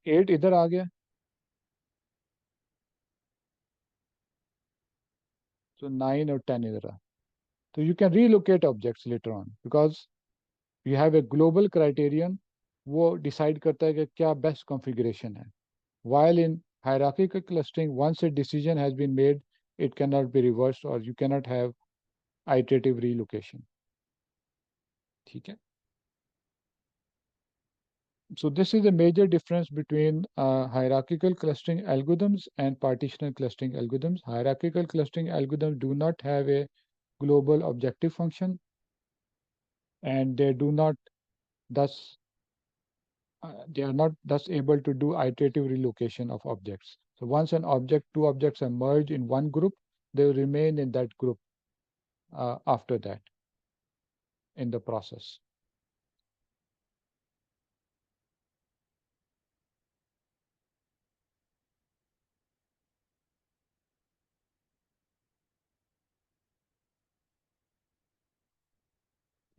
8 इधर आ गया, so 9 और 10 इधर आ. So you can relocate objects later on because you have a global criterion. वो decide करता है कि क्या best configuration है. While in hierarchical clustering, once a decision has been made, it cannot be reversed or you cannot have iterative relocation. ठीक है. So this is a major difference between hierarchical clustering algorithms and partitional clustering algorithms. Hierarchical clustering algorithms do not have a global objective function, and thus they are not thus able to do iterative relocation of objects. So once two objects are merged in one group, they will remain in that group after that in the process.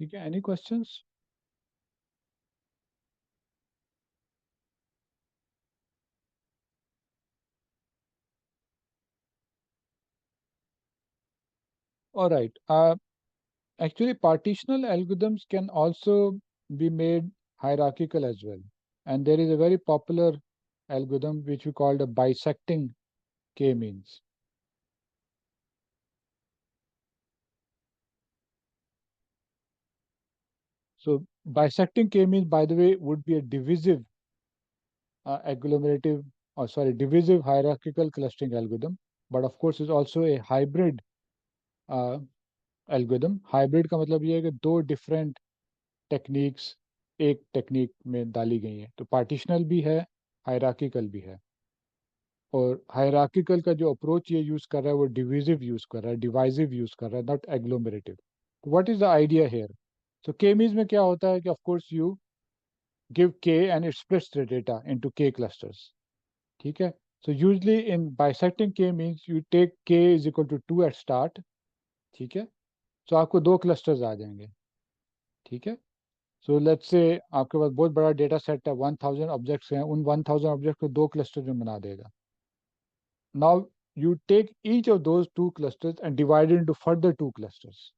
Okay, any questions? All right. Actually, partitional algorithms can also be made hierarchical as well. And there is a very popular algorithm which we call the bisecting k-means. So bisecting k-means, by the way, would be a divisive agglomerative, or sorry, divisive hierarchical clustering algorithm. But of course, it's also a hybrid algorithm. Hybrid का मतलब ये है कि दो different techniques एक technique में डाली गई है. तो पार्टिशनल भी है, हायरार्किकल भी है. और हायरार्किकल का जो अप्रोच ये यूज कर रहा है वो डिविजिव यूज कर रहा है, डिवाइसिव यूज कर रहा है, not agglomerative. What is the idea here? So K means में क्या होता है कि of course you give K and it splits the data into K clusters. ठीक है. So usually in bisecting K means you take K is equal to 2 at start. ठीक है. सो आपको दो क्लस्टर्स आ जाएंगे. ठीक है. सो लेट्स से आपके पास बहुत बड़ा डेटा सेट है, 1000 ऑब्जेक्ट्स हैं, उन 1000 ऑब्जेक्ट को दो क्लस्टर में बना देगा. Now you take each of those two clusters and divide it into further two clusters.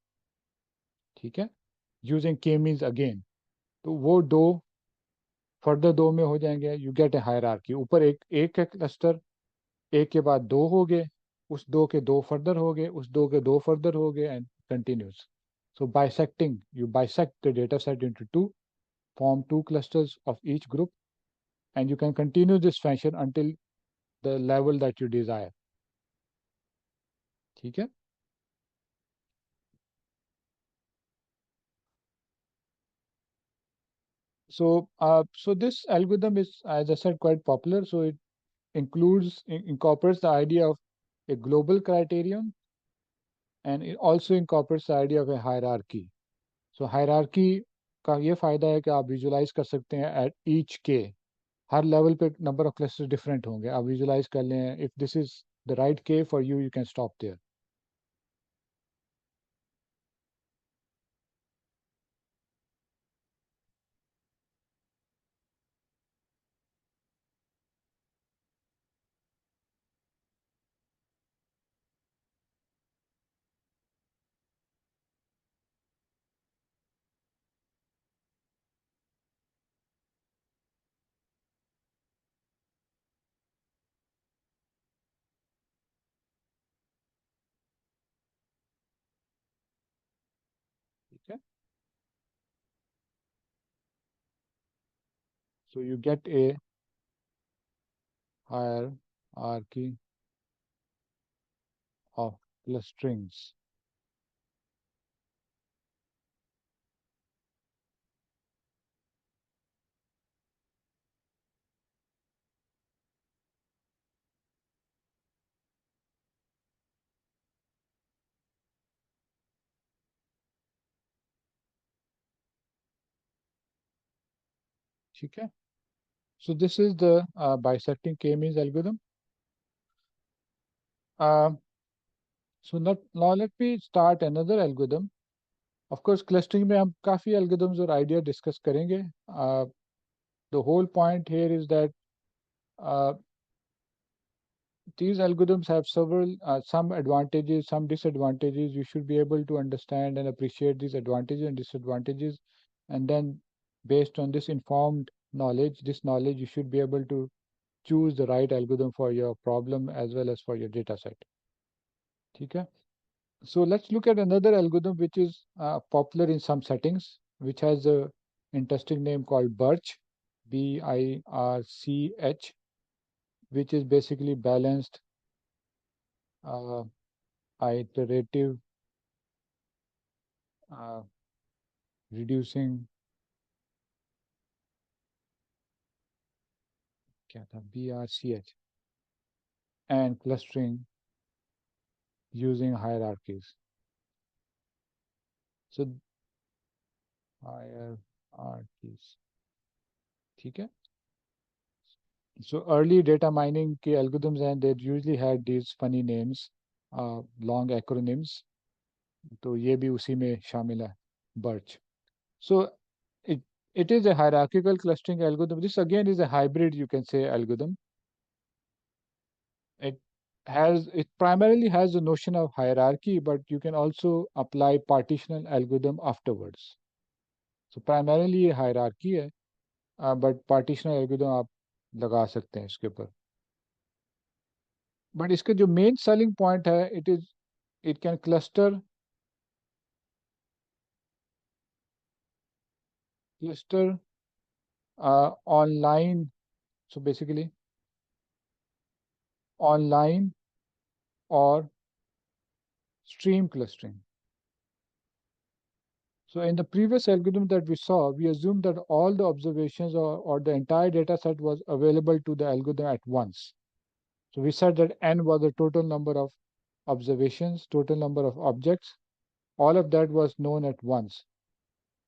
ठीक है. Using k means again. तो वो दो फर्दर दो में हो जाएंगे. You get A hierarchy. ऊपर एक एक है क्लस्टर, एक के बाद दो हो गए, उस दो के दो फर्दर हो गए, उस दो के दो फर्दर हो गए, and continuous. So bisecting, you bisect the data set into two, form two clusters of each group, and you can continue this function until the level that you desire. ठीक है. So this algorithm is, as I said, quite popular. So it incorporates the idea of a global criterion, and it also incorporates the idea of a hierarchy. So hierarchy का ये फायदा है कि आप visualise कर सकते हैं at each k. Her level पे नंबर ऑफ क्लस्टर डिफरेंट होंगे. आप विजुलाइज कर लें, if this is the right k for you, you can stop there. ठीक है. So you get a hierarchy of clusterings. ठीक है. So this is the bisecting k-means algorithm. Uh, so now let me start another algorithm. Of course, clustering में हम काफ़ी algorithms और idea discuss करेंगे. The whole point here is that uh, these algorithms have several some advantages, some disadvantages. You should be able to understand and appreciate these advantages and disadvantages, and then based on this informed knowledge, this knowledge, you should be able to choose the right algorithm for your problem as well as for your data set. Okay. So let's look at another algorithm which is popular in some settings, which has a interesting name called BIRCH, BIRCH, which is basically balanced uh, iterative uh, reducing क्या था BRCH and clustering using hierarchies. So hierarchies, ठीक है? So early data mining के algorithms and they usually had these funny names, long acronyms. तो ये भी उसी में शामिल है, BIRCH. So it it is a hierarchical clustering algorithm. This again is a hybrid, you can say, algorithm. It it primarily has the notion of hierarchy, but you can also apply partitional algorithm afterwards. So primarily ये hierarchy है, but partitional algorithm आप लगा सकते हैं इसके ऊपर. But इसके जो main selling point है, it can cluster online. So basically online or stream clustering. So in the previous algorithm that we saw, we assumed that all the observations or the entire data set was available to the algorithm at once. So we said that n was the total number of observations, total number of objects. All of that was known at once.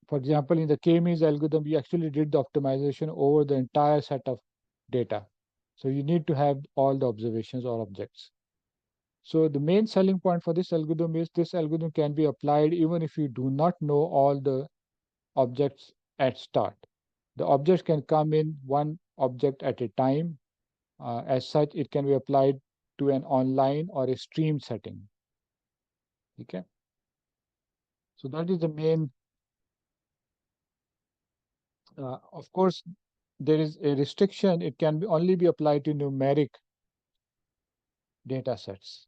For example, in the K-means algorithm, we actually did the optimization over the entire set of data. So you need to have all the observations or objects. So the main selling point for this algorithm is this algorithm can be applied even if you do not know all the objects at start. The objects can come in one object at a time. As such, it can be applied to an online or a stream setting. Okay. So that is the main. Of course, there is a restriction. It can only be applied to numeric data sets.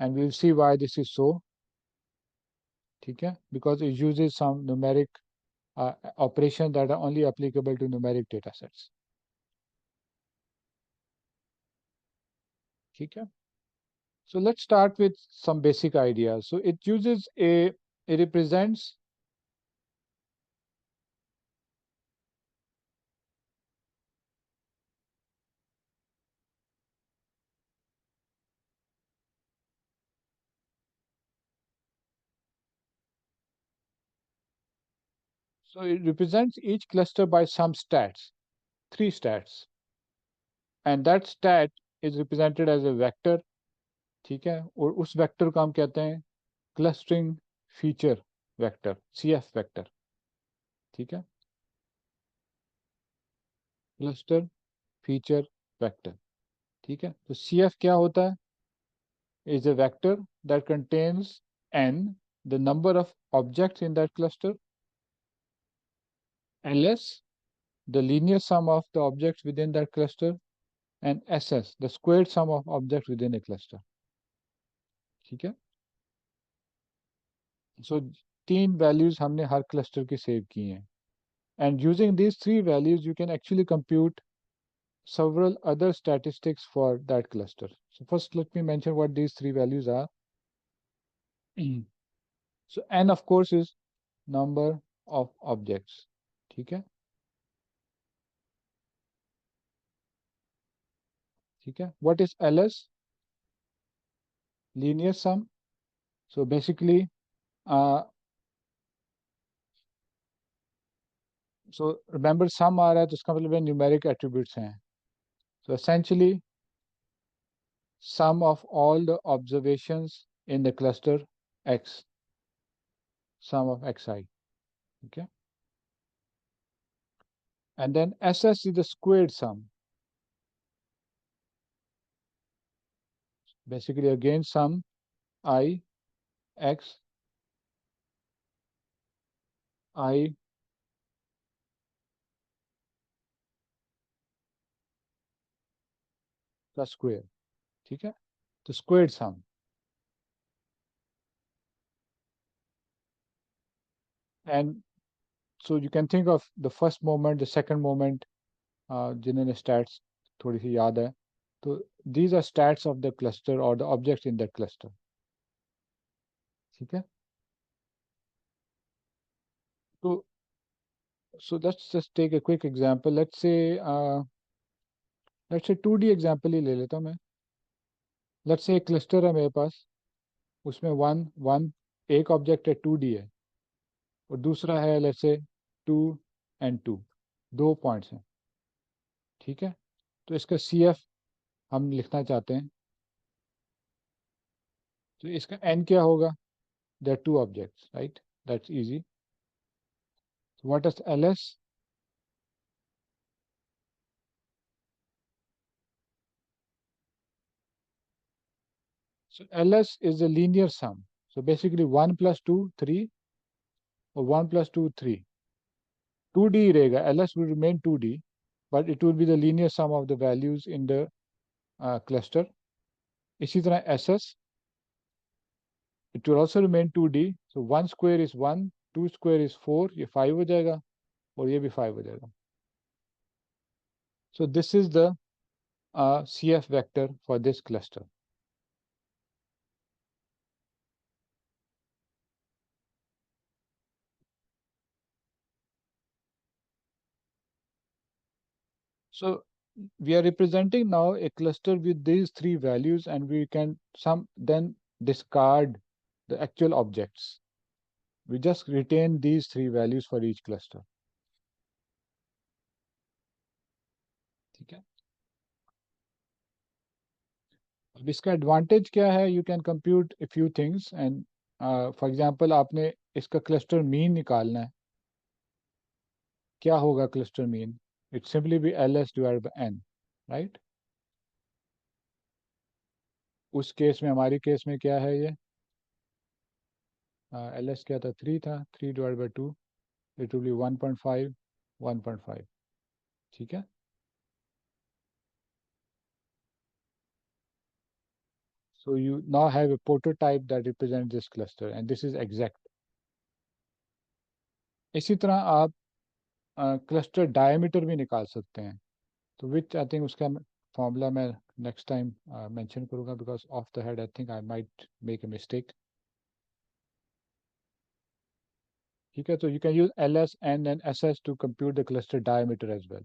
And we'll see why this is so. Okay. Because it uses some numeric operations that are only applicable to numeric data sets. Okay. So let's start with some basic ideas. So it represents each cluster by some stats, 3 stats. And that stat is represented as a vector. ठीक है, और उस vector को हम कहते हैं clustering feature vector, CF vector. ठीक है, क्लस्टर फीचर वेक्टर. ठीक है, तो CF क्या होता है? Is a vector that contains n, the number of objects in that cluster, ls, the linear sum of the objects within that cluster, and ss, the squared sum of objects within a cluster. ठीक है, so 3 values हमने हर cluster की save की हैं. And using these 3 values, you can actually compute several other statistics for that cluster. So first, let me mention what these 3 values are. So n, of course, is number of objects. ठीक है, ठीक है. What is ls? Linear sum. So basically, so remember sum आ रहा है तो इसका मतलब numeric attributes हैं. So essentially, sum of all the observations in the cluster X, sum of xi. Okay. And then SS is the squared sum. basically again sum I x I का square, ठीक है, तो squared sum. And so you can think of the first moment, the second moment, जिन्होंने stats थोड़ी सी याद है, तो these are stats of the cluster और the objects in that cluster, ठीक है। तो so let's just take a quick example. Let's say 2D example ही ले लेता हूँ मैं। लेट्स से एक क्लस्टर है मेरे पास, उसमें वन वन एक ऑब्जेक्ट है 2D है, और दूसरा है लेट्स से 2 and 2, दो पॉइंट्स हैं, ठीक है। तो इसका CF हम लिखना चाहते हैं, तो इसका N क्या होगा? There two objects, right, that's easy. What is LS? So LS is a linear sum. So basically 1 plus 2, 3, or 1 plus 2, 3. 2D रहेगा, LS will remain 2D, but it will be the linear sum of the values in the cluster. इसी तरह SS, it will also remain 2D. So 1 square is 1, 2 square is 4, ये 5 हो जाएगा, और ये भी 5 हो जाएगा. So this is the CF vector for this cluster. So we are representing now a cluster with these three values, and we can then discard the actual objects. We just retain these three values for each cluster. ठीक है, अब इसका advantage क्या है? You can compute a few things, and for example आपने इसका cluster mean निकालना है, क्या होगा cluster mean? It simply be LS divided by N, right. उस केस में, हमारी केस में क्या है ये? LS क्या था? 3 था, 3 divide by 2, it will be 1.5, 1.5, ठीक है। So you now have a prototype that represents this cluster, and this is exact. इसी तरह आप क्लस्टर डायमीटर भी निकाल सकते हैं, तो विच आई थिंक उसका फॉर्मूला मैं नेक्स्ट टाइम मेंशन करूंगा, because of the head I think I might make a mistake, ठीक है। तो you can use LS N and SS to compute the cluster diameter as well,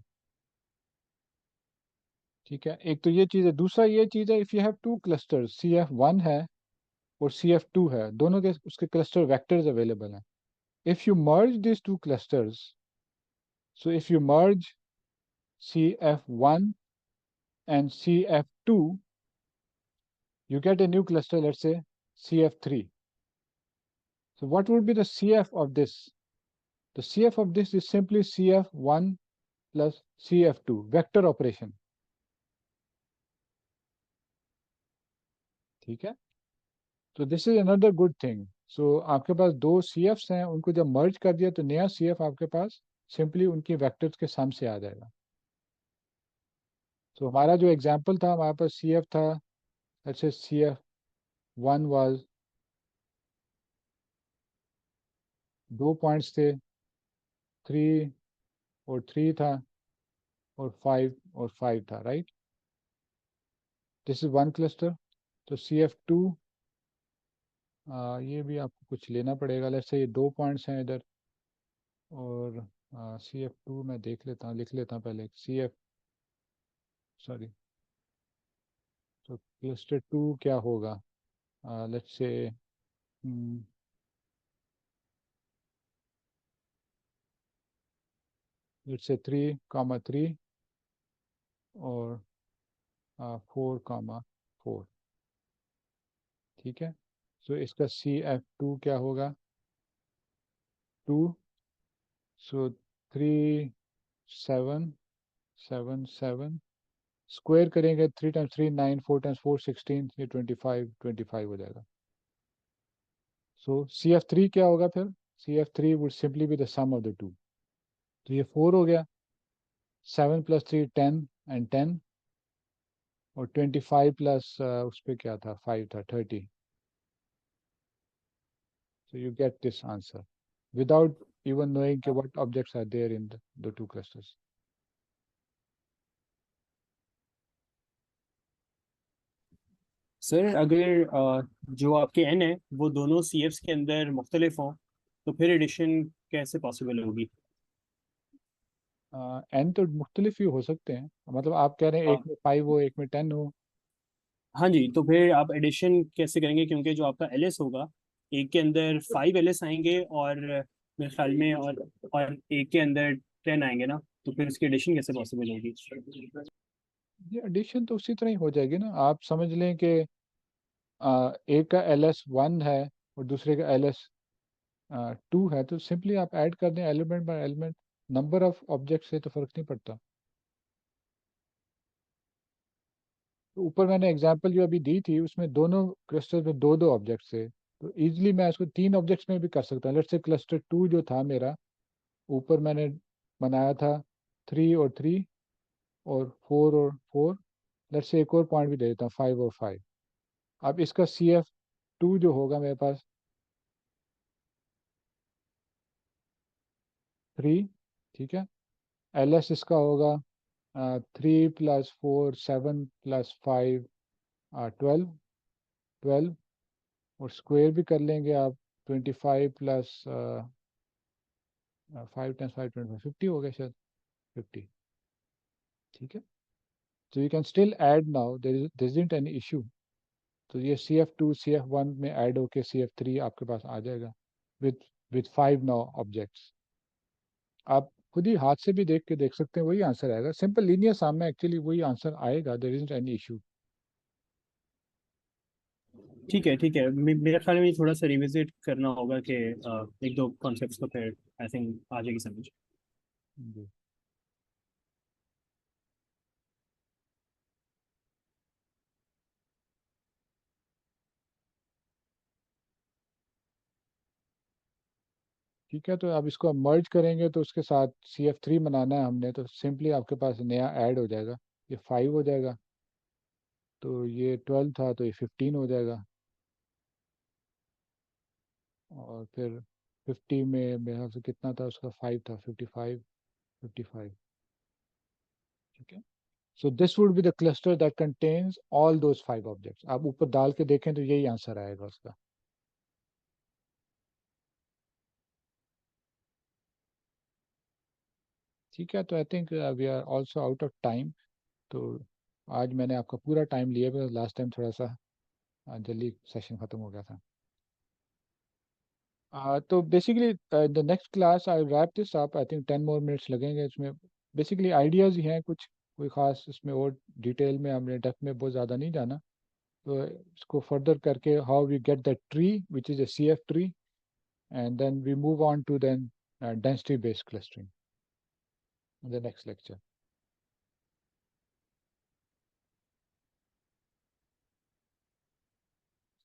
ठीक है। एक तो ये चीज़ है, दूसरा ये चीज़ है, if you have two clusters, CF1 है और CF2 है, दोनों के उसके क्लस्टर वेक्टर्स अवेलेबल हैं। If you merge this two clusters, so if you merge CF1 and CF2, you get a new cluster, let's say CF3. So what would be the CF of this? The CF of this is simply CF1 plus CF2, vector operation, ठीक है। तो this is another good thing. So आपके पास दो CFs हैं, उनको जब मर्ज कर दिया तो नया CF आपके पास सिंपली उनकी वेक्टर्स के सम से आ जाएगा। तो हमारा जो एग्जांपल था, हमारे पास CF था, लेट्स से CF1 वाज दो पॉइंट्स थे, 3 और 3 था, और 5 और 5 था, right. This is one cluster. तो CF2, ये भी आपको कुछ लेना पड़ेगा, लेट्स से ये दो पॉइंट्स हैं इधर, और CF2 मैं देख लेता हूँ, लिख लेता हूँ पहले CF, सॉरी। तो क्लस्टर 2 क्या होगा? लेट्स से लेट्स से 3, 3 और 4, 4, ठीक है। सो इसका CF2 क्या होगा? 2, सो 3, 7, 7, 7, स्क्वायर करेंगे 3 टाइम्स 3 9, 4 टाइम्स 4 16, ये 25 हो जाएगा. सो CF3 क्या होगा फिर? CF3 would simply be the sum of the two. तो ये 4 हो गया. 7 + 3 10 एंड 10, और 25 प्लस उस पर क्या था, 5 था, 30. So you get this answer without even knowing what objects are there in the two clusters. Sir अगर जो आपके एन है वो दोनों सी एफ्स के अंदर मुख्तलिफ हों तो फिर एडिशन कैसे पॉसिबल होगी? एन तो मुख्तलिफ ही हो सकते हैं, मतलब आप कह रहे हैं एक में 5 हो एक में 10 हो. हाँ जी, तो फिर आप एडिशन कैसे करेंगे, क्योंकि जो आपका एल एस होगा एक के अंदर 5 LS आएंगे और मेरे ख्याल में और एक के अंदर 10 आएंगे ना, तो फिर उसकी एडिशन कैसे पॉसिबल होगी? ये एडिशन तो उसी तरह ही हो जाएगी ना. आप समझ लें कि एक का LS 1 है और दूसरे का LS 2 है, तो सिंपली आप ऐड कर दें element by element. Number of object से तो फर्क नहीं पड़ता. तो ऊपर मैंने एग्जांपल जो अभी दी थी उसमें दोनों क्लस्टर में दो दो ऑब्जेक्ट्स थे, तो इजीली मैं इसको 3 ऑब्जेक्ट्स में भी कर सकता हूँ. लेट्स से क्लस्टर 2 जो था मेरा, ऊपर मैंने बनाया था 3 और 3 और 4 और 4. लेट्स से एक और पॉइंट भी दे देता हूँ, 5 और 5. अब इसका CF2 जो होगा मेरे पास 3, ठीक है. LS इसका होगा 3 + 4 7 + 5 12. और स्क्वायर भी कर लेंगे आप. 25 प्लस 5 × 5 25 50 हो गया शायद. 50, ठीक है. तो you can still add now, there isn't any issue. तो ये CF2 CF1 में ऐड होके CF3 आपके पास आ जाएगा विद विद 5 नाउ ऑब्जेक्ट्स. आप खुद ही हाथ से भी देख के देख सकते हैं, वही आंसर आएगा. सिंपल लीनियर सम में एक्चुअली वही आंसर आएगा, देयर इजंट एनी इशू. ठीक है, ठीक है, मेरे ख्याल में थोड़ा सा रिविजिट करना होगा कि एक दो कॉन्सेप्ट्स को, फिर आई थिंक आ जाएगी समझ। ठीक है, तो अब इसको मर्ज करेंगे तो उसके साथ CF3 बनाना है हमने, तो सिंपली आपके पास नया ऐड हो जाएगा. ये 5 हो जाएगा, तो ये 12 था तो ये 15 हो जाएगा. और फिर 50 में मेरे ख्याल से कितना था उसका, 5 था, 55. 55, ठीक है. So this would be the cluster that contains all those 5 objects. आप ऊपर डाल के देखें तो यही आंसर आएगा उसका. ठीक है, तो I think we are also out of time. तो आज मैंने आपका पूरा टाइम लिया, बिकॉज लास्ट टाइम थोड़ा सा जल्दी सेशन ख़त्म हो गया था. तो basically the next class I wrap this up. I think 10 more minutes लगेंगे इसमें. बेसिकली आइडियाज़ ही हैं कुछ, कोई ख़ास इसमें और डिटेल में हमने डेप्थ में बहुत ज़्यादा नहीं जाना. तो इसको फर्दर करके how we get the tree which is a CF tree, and then we move on to then density based clustering in the next lecture.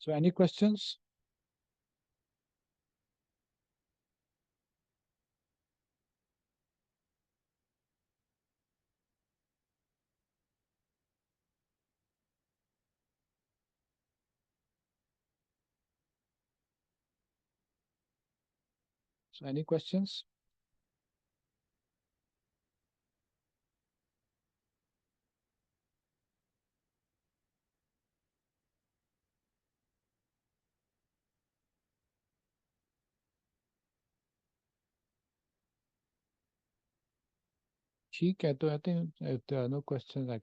So any questions? So any questions? ठीक है, तो I think if there are no questions, I